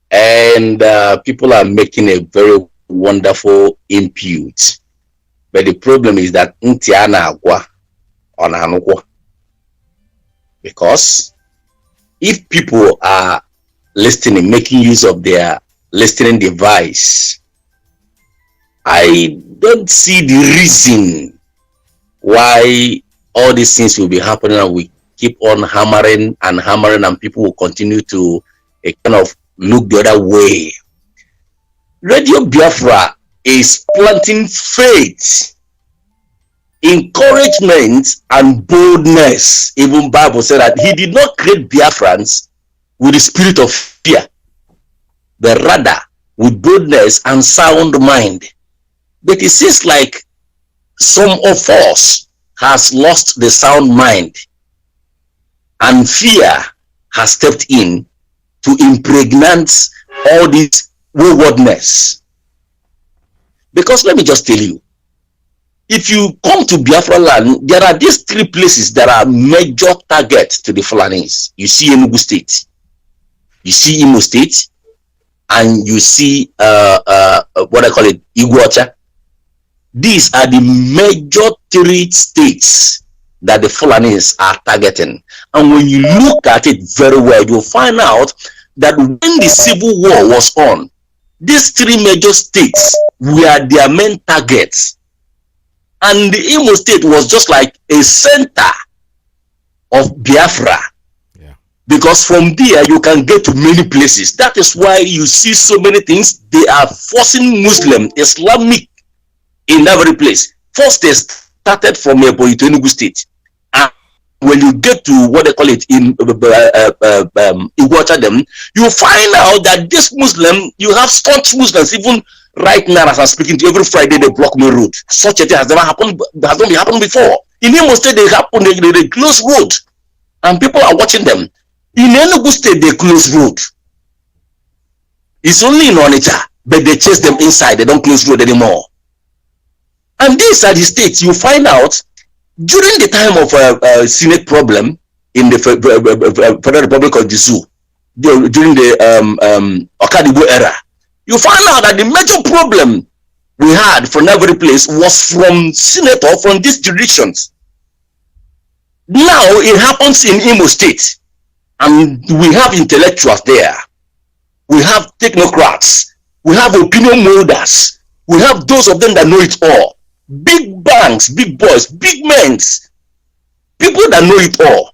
and people are making a very wonderful input. But the problem is that because if people are listening, making use of their listening device, I don't see the reason why all these things will be happening, and we keep on hammering, and people will continue to kind of look the other way. Radio Biafra is planting faith, encouragement, and boldness. Even Bible said that he did not create Biafrans with the spirit of fear, but rather with boldness and sound mind. But it seems like some of us has lost the sound mind, and fear has stepped in to impregnate all this waywardness. Because let me just tell you, if you come to Biafra land, there are these three places that are major targets to the Fulanis. You see Enugu State, you see Imo State, and you see what I call it, Iguacha. These are the major three states that the Fulanis are targeting. And when you look at it very well, you'll find out that when the civil war was on, these three major states were their main targets. And the Imo State was just like a center of Biafra. Yeah. Because from there, you can get to many places. That is why you see so many things. They are forcing Muslim, Islamic in every place. First, they started from Enugu State. And when you get to what they call it in Iguacha, you find out that this Muslim, you have staunch Muslims, even right now as I'm speaking to you, every Friday they block my road. Such a thing has never happened, has not happened before. In Imo State, they close road, and people are watching them. In Enugu State, they close road. It's only in Onitsha, but they chase them inside. They don't close road anymore. And these are the states you find out during the time of Senate problem in the Federal Republic of the Zoo, during the Okadibo era. You find out that the major problem we had from every place was from senator from these jurisdictions. Now it happens in Imo State, and we have intellectuals there. We have technocrats. We have opinion molders. We have those of them that know it all. Big banks, big boys, big men, people that know it all.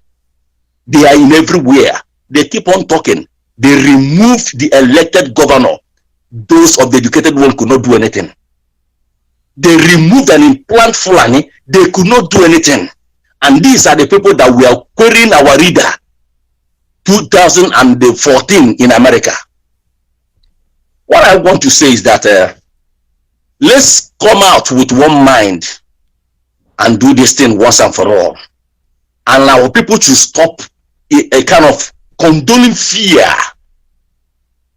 They are in everywhere. They keep on talking. They remove the elected governor. Those of the educated one could not do anything. They removed an implant Fulani. They could not do anything. And these are the people that we are querying our reader 2014 in America. What I want to say is that let's come out with one mind and do this thing once and for all. And our people should stop a kind of condoning fear.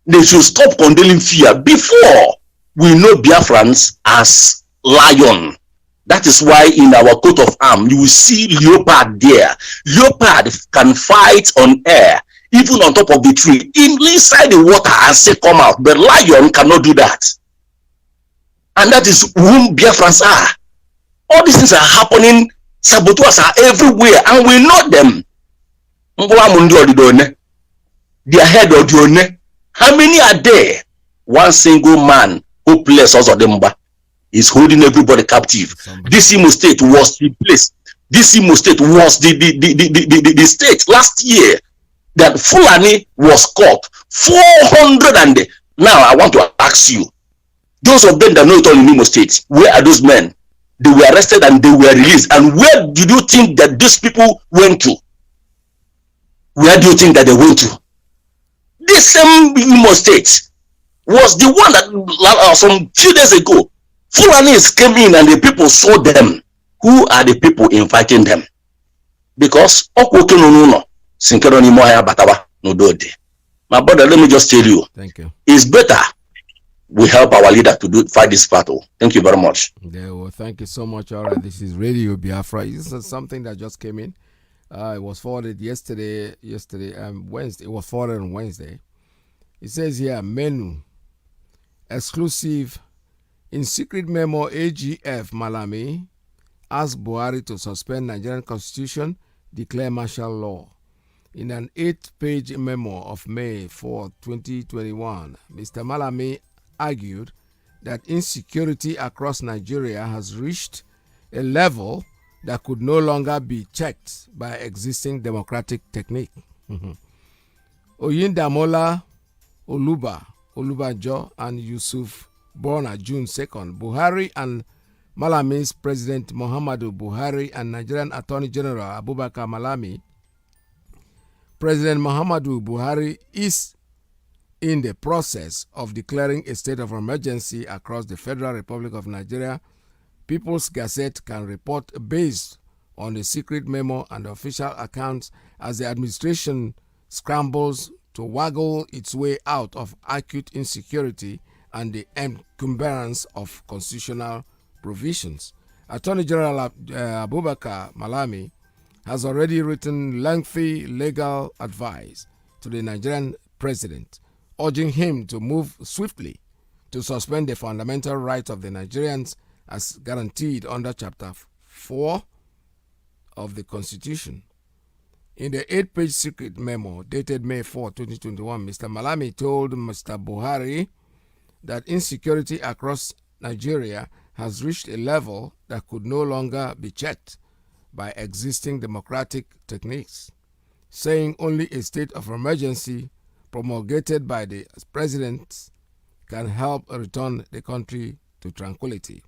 They should stop condoning fear. Before, we know Biafrans as lion. That is why in our coat of arms, you will see leopard there. Leopard can fight on air, even on top of the tree, inside the water, and say come out. But lion cannot do that. And that is whom Biafrans are. All these things are happening. Saboteurs are everywhere, and we know them. their head or your neck. How many are there? One single man who plays Ozodemba is holding everybody captive. This Imo State was the place. This Imo State was the state last year that Fulani was caught. 400 and now I want to ask you, those of them that know it all in Imo State, where are those men? They were arrested and they were released. And where did you think that these people went to? Where do you think that they went to? This same Imo State was the one that some few days ago, Fulanis came in and the people saw them. Who are the people inviting them? Because my brother, let me just tell you. Thank you. It's better we help our leader to fight this battle. Thank you very much. Yeah, well, thank you so much. All right, this is Radio Biafra. This is something that just came in. It was forwarded yesterday, Wednesday. It was forwarded on Wednesday. It says here, menu, exclusive, in secret memo, AGF Malami asked Buhari to suspend Nigerian Constitution, declare martial law. In an 8-page memo of May 4, 2021, Mr. Malami argued that insecurity across Nigeria has reached a level that could no longer be checked by existing democratic technique. Oyindamola Olubanjo and Yusuf, born on June 2nd, Buhari and Malami's President Muhammadu Buhari and Nigerian Attorney General Abubakar Malami. President Muhammadu Buhari is in the process of declaring a state of emergency across the Federal Republic of Nigeria. People's Gazette can report based on the secret memo and official accounts as the administration scrambles to waggle its way out of acute insecurity and the encumbrance of constitutional provisions. Attorney General Abubakar Malami has already written lengthy legal advice to the Nigerian president, urging him to move swiftly to suspend the fundamental rights of the Nigerians as guaranteed under Chapter 4 of the Constitution. In the 8-page secret memo dated May 4, 2021, Mr. Malami told Mr. Buhari that insecurity across Nigeria has reached a level that could no longer be checked by existing democratic techniques, saying only a state of emergency promulgated by the president can help return the country to tranquility.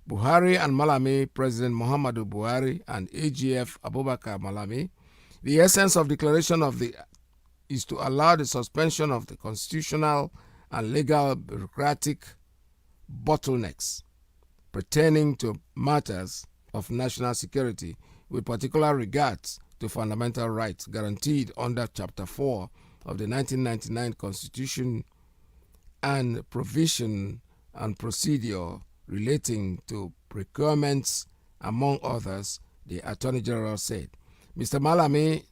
Buhari and Malami, President Muhammadu Buhari and AGF Abubakar Malami, the essence of declaration is to allow the suspension of the constitutional and legal bureaucratic bottlenecks pertaining to matters of national security with particular regards to fundamental rights guaranteed under Chapter 4 of the 1999 Constitution and provision and procedure relating to procurements, among others, the Attorney General said. Mr. Malami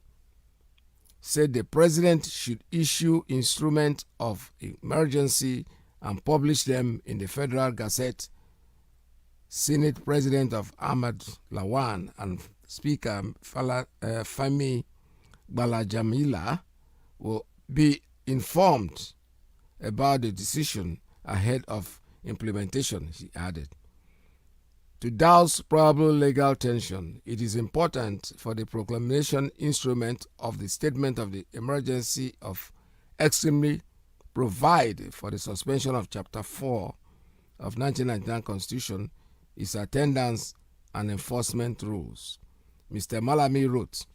said the President should issue instruments of emergency and publish them in the Federal Gazette. Senate President of Ahmad Lawan and Speaker Femi Balajamila will be informed about the decision ahead of implementation, he added. To douse probable legal tension, it is important for the proclamation instrument of the statement of the emergency of extremely provide for the suspension of Chapter 4 of 1999 Constitution, its attendance and enforcement rules. Mr. Malami wrote,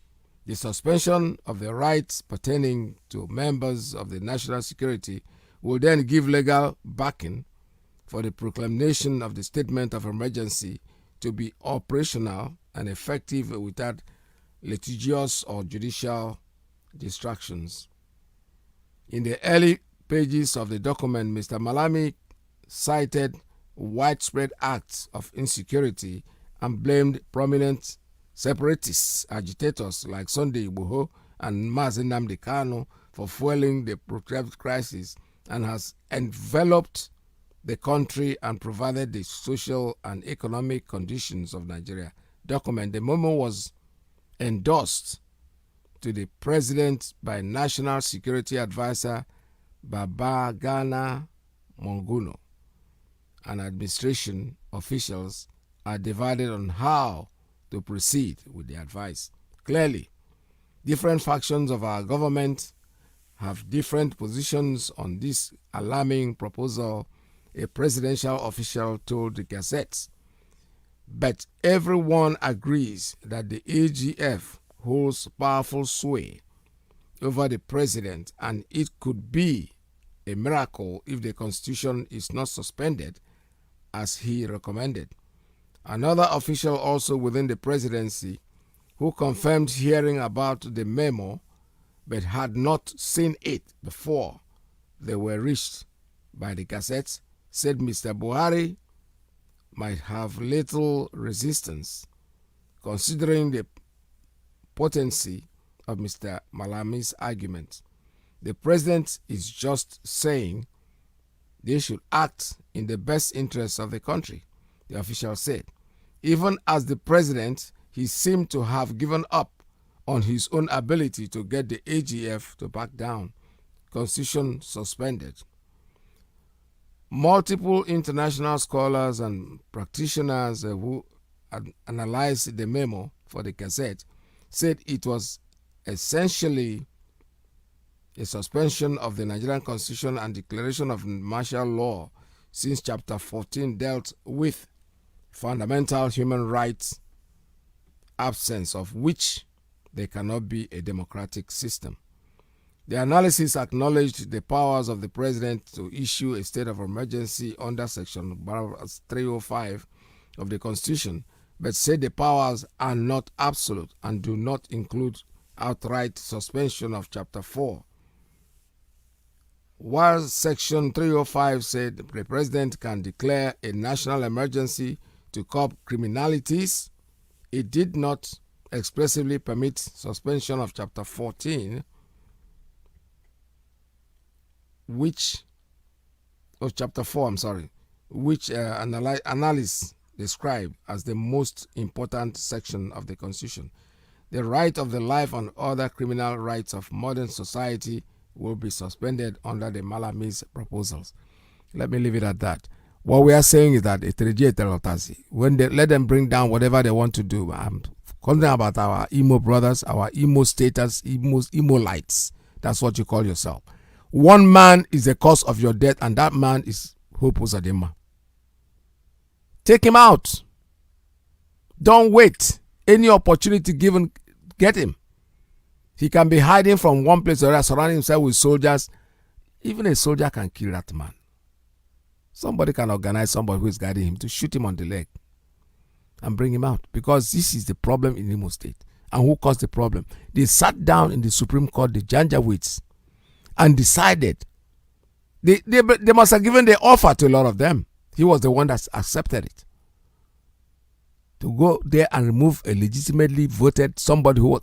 the suspension of the rights pertaining to members of the national security will then give legal backing for the proclamation of the statement of emergency to be operational and effective without litigious or judicial distractions. In the early pages of the document, Mr. Malami cited widespread acts of insecurity and blamed prominent separatist agitators like Sunday Igboho and Mazi Nnamdi Kanu for fueling the protracted crisis and has enveloped the country and provided the social and economic conditions of Nigeria. The memo was endorsed to the president by National Security Advisor Babagana Monguno, and administration officials are divided on how to proceed with the advice. Clearly, different factions of our government have different positions on this alarming proposal, a presidential official told the Gazette. But everyone agrees that the AGF holds powerful sway over the president, and it could be a miracle if the constitution is not suspended as he recommended. Another official also within the presidency who confirmed hearing about the memo but had not seen it before they were reached by the Gazette said Mr. Buhari might have little resistance considering the potency of Mr. Malami's argument. The president is just saying they should act in the best interests of the country, the official said. Even as the president, he seemed to have given up on his own ability to get the AGF to back down. Constitution suspended. Multiple international scholars and practitioners who analyzed the memo for the Gazette said it was essentially a suspension of the Nigerian Constitution and declaration of martial law, since Chapter 14 dealt with fundamental human rights, absence of which there cannot be a democratic system. The analysis acknowledged the powers of the president to issue a state of emergency under Section 305 of the Constitution, but said the powers are not absolute and do not include outright suspension of Chapter 4. While Section 305 said the president can declare a national emergency to curb criminalities, it did not expressly permit suspension of Chapter 14, which analysts describe as the most important section of the Constitution. The right of the life and other criminal rights of modern society will be suspended under the Malami's proposals. Let me leave it at that. What we are saying is that when they let them bring down whatever they want to do, I'm concerned about our emo brothers, our emo status, emo lights. That's what you call yourself. One man is the cause of your death, and that man is Hope Uzodimma. Take him out. Don't wait. Any opportunity given, get him. He can be hiding from one place or other, surrounding himself with soldiers. Even a soldier can kill that man. Somebody can organize somebody who is guiding him to shoot him on the leg and bring him out, because this is the problem in Imo State. And who caused the problem? They sat down in the Supreme Court, the Janjaweeds, and decided. They must have given the offer to a lot of them. He was the one that accepted it. To go there and remove a legitimately voted somebody who was,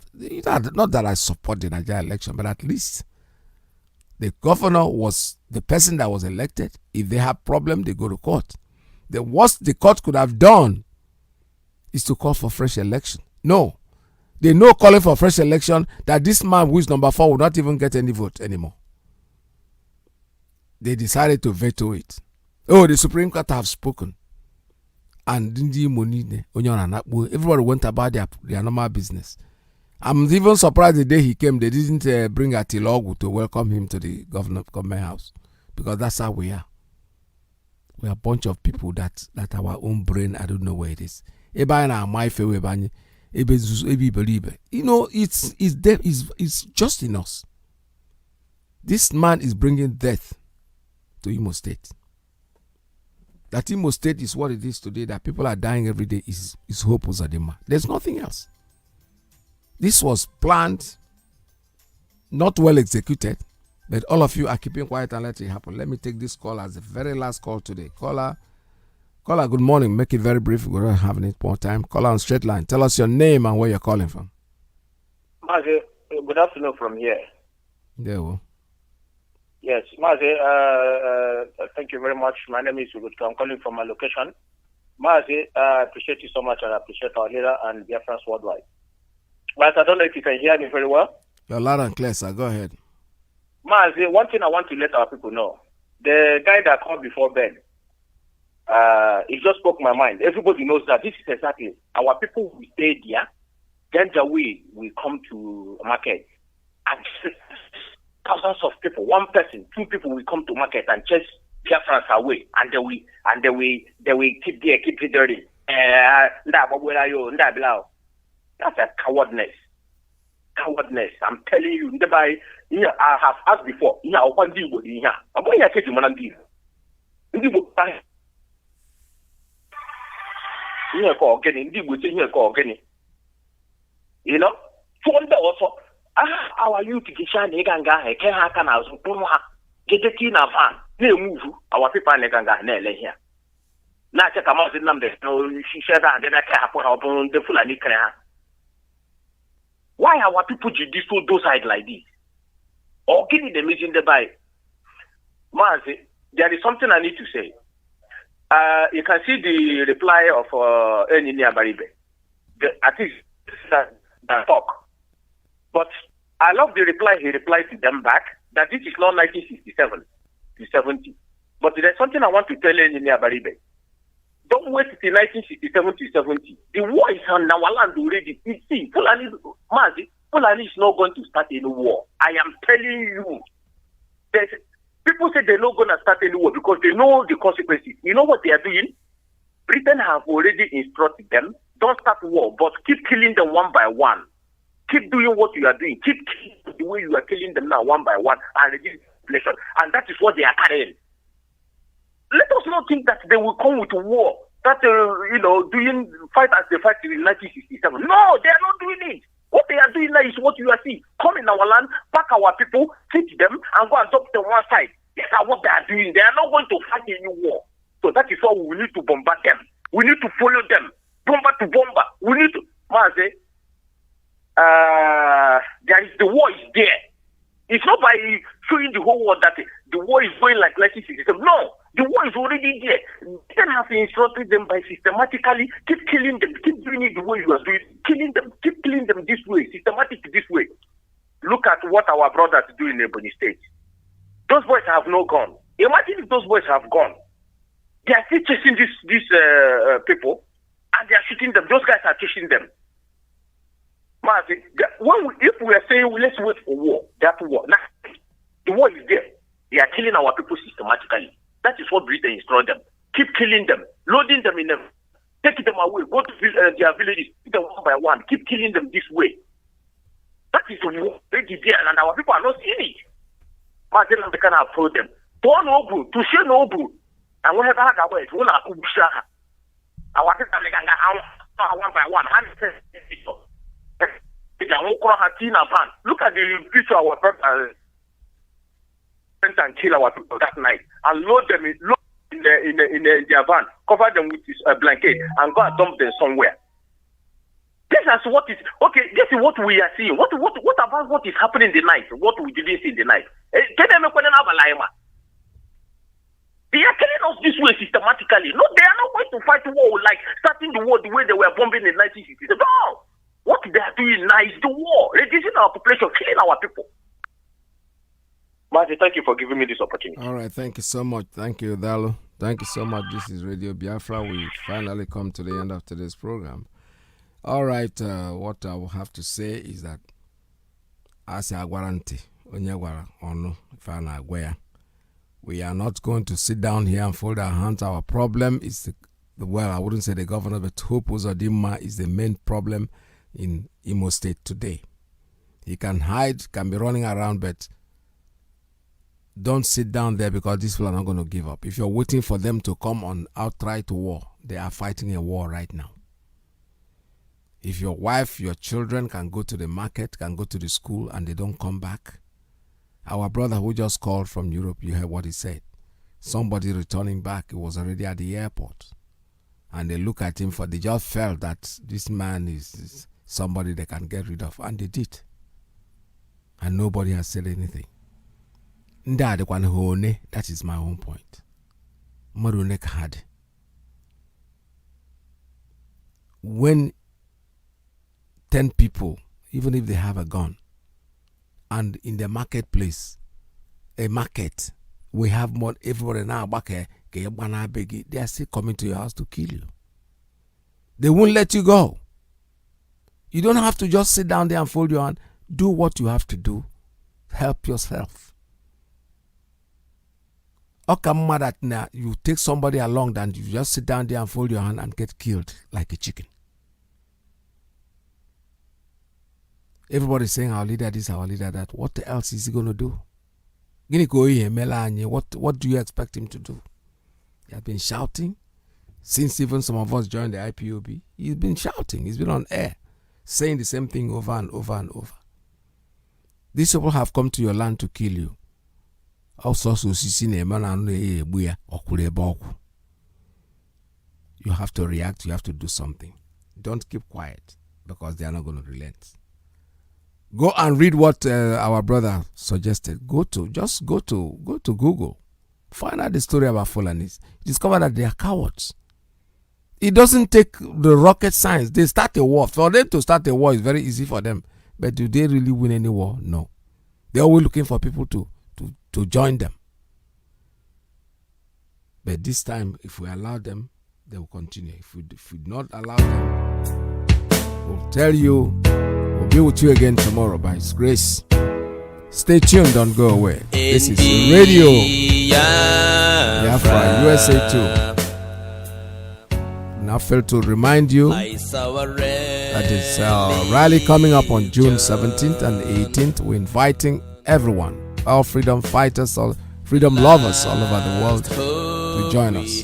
not that I support the Nigeria election, but at least the governor was the person that was elected. If they have problem, they go to court. The worst the court could have done is to call for fresh election. No. They know calling for fresh election that this man who is number 4 will not even get any vote anymore. They decided to veto it. Oh, the Supreme Court have spoken. And everybody went about their normal business. I'm even surprised the day he came, they didn't bring a Tilogu to welcome him to the government house. Because that's how we are. We are a bunch of people that our own brain, I don't know where it is. You know, it's just in us. This man is bringing death to Imo State. That Imo State is what it is today, that people are dying every day, is Hope Uzodimma. There's nothing else. This was planned, not well executed, but all of you are keeping quiet and let it happen. Let me take this call as the very last call today. Caller, good morning. Make it very brief. We don't have any more time. Caller on straight line. Tell us your name and where you're calling from. Mazi, good afternoon from here. There we go. Yes, Mazi, thank you very much. My name is Ugut. I'm calling from my location. Mazi, I appreciate you so much, and I appreciate our leader and Biafrans worldwide. But I don't know if you can hear me very well. You're loud and clear, sir. Go ahead. Mazi, one thing I want to let our people know. The guy that called before Ben, he just spoke my mind. Everybody knows that this is exactly our people will stay there. Then the way we come to market. And thousands of people, one person, two people will come to market and chase Biafrans away. And they will keep there, keep it dirty. That's a cowardness. Cowardness. I'm telling you, I have asked before. You know, you know, also our youth ganga get the teen of van, move our people here. Not a Mazi Nnamdi, she said that I can't put up on the full and why our people do this so docile like this? Or give me the mission the by Mazi, there is something I need to say. You can see the reply of NNAMDI'S. I think that talk. But I love the reply he replied to them back that this is not 1967 to 70. But there's something I want to tell NNAMDI'S. Don't wait till 1967 to 70. The war is on our land already. You see, Fulani is not going to start any war. I am telling you. People say they're not going to start any war because they know the consequences. You know what they are doing? Britain have already instructed them, don't start war, but keep killing them one by one. Keep doing what you are doing. Keep killing the way you are killing them now one by one and reduce inflation. And that is what they are carrying. Let us not think that they will come with war. That, doing fight as they fight in 1967. No, they are not doing it. What they are doing now is what you are seeing. Come in our land, pack our people, teach them, and go and dump them one side. That's what they are doing. They are not going to fight any war. So that is why we need to bombard them. We need to follow them. Bomber to bomber. We need to... Mazi, the war is there. It's not by showing the whole world that the war is going like 1967. No, the war is already there. Then have instructed them by systematically keep killing them, keep doing it the way you are doing, killing them, keep killing them this way, systematic this way. Look at what our brothers do in Ebony State. Those boys have no gun. Imagine if those boys have gone. They are still chasing these people, and they are shooting them. Those guys are chasing them. If we are saying let's wait for war, that war, now the war is there. They are killing our people systematically. That is what Britain instructed them. Keep killing them, loading them in them, take them away, go to their villages, pick them one by one, keep killing them this way. That is the war already there, and our people are not seeing it. Mazi Nnamdi Kanu have told them, to share nobu, and we have had our way, our people are one by one, look at the picture of our brothers and kill our people that night and load them in their van, cover them with a blanket and go and dump them somewhere. This is what is okay. This is what we are seeing. What about what is happening in the night? What we didn't see in the night? They are killing us this way systematically. No, they are not going to fight war like starting the war the way they were bombing in 1960. No. What they are doing now is the war, reducing our population, killing our people. Mazi, thank you for giving me this opportunity. All right, thank you so much. Thank you, Dalo. Thank you so much. This is Radio Biafra. We finally come to the end of today's program. All right, what I will have to say is that as a guarantee, we are not going to sit down here and fold our hands. Our problem is, I wouldn't say the governor, but Hope Uzodimma is the main problem in Imo State today. He can hide, can be running around, but don't sit down there because these people are not going to give up. If you're waiting for them to come on outright war, they are fighting a war right now. If your wife, your children can go to the market, can go to the school, and they don't come back. Our brother who just called from Europe, you heard what he said. Somebody returning back, he was already at the airport. And they look at him they just felt that this man is somebody they can get rid of. And they did. And nobody has said anything. That is my own point. When 10 people, even if they have a gun, and in the marketplace, a market, we have more, everybody now back here, they are still coming to your house to kill you. They won't let you go. You don't have to just sit down there and fold your hand. Do what you have to do. Help yourself. Okamma that now you take somebody along, then you just sit down there and fold your hand and get killed like a chicken. Everybody's saying our leader this, our leader that. What else is he going to do? What do you expect him to do? He has been shouting since even some of us joined the IPOB. He's been shouting. He's been on air saying the same thing over and over and over. These people have come to your land to kill you. You have to react. You have to do something. Don't keep quiet because they are not going to relent. Go and read what our brother suggested. Just go to Google. Find out the story about Fulanis. Discover that they are cowards. It doesn't take the rocket science. They start a war. For them to start a war is very easy for them. But do they really win any war? No. They're always looking for people to join them. But this time, if we allow them, they will continue. If we not allow them, we'll tell you. We'll be with you again tomorrow by His grace. Stay tuned, don't go away. This is Radio Biafra, USA 2. Now fail to remind you that it's a rally coming up on June 17th and 18th. We're inviting everyone, all freedom fighters, all freedom lovers all over the world to join us.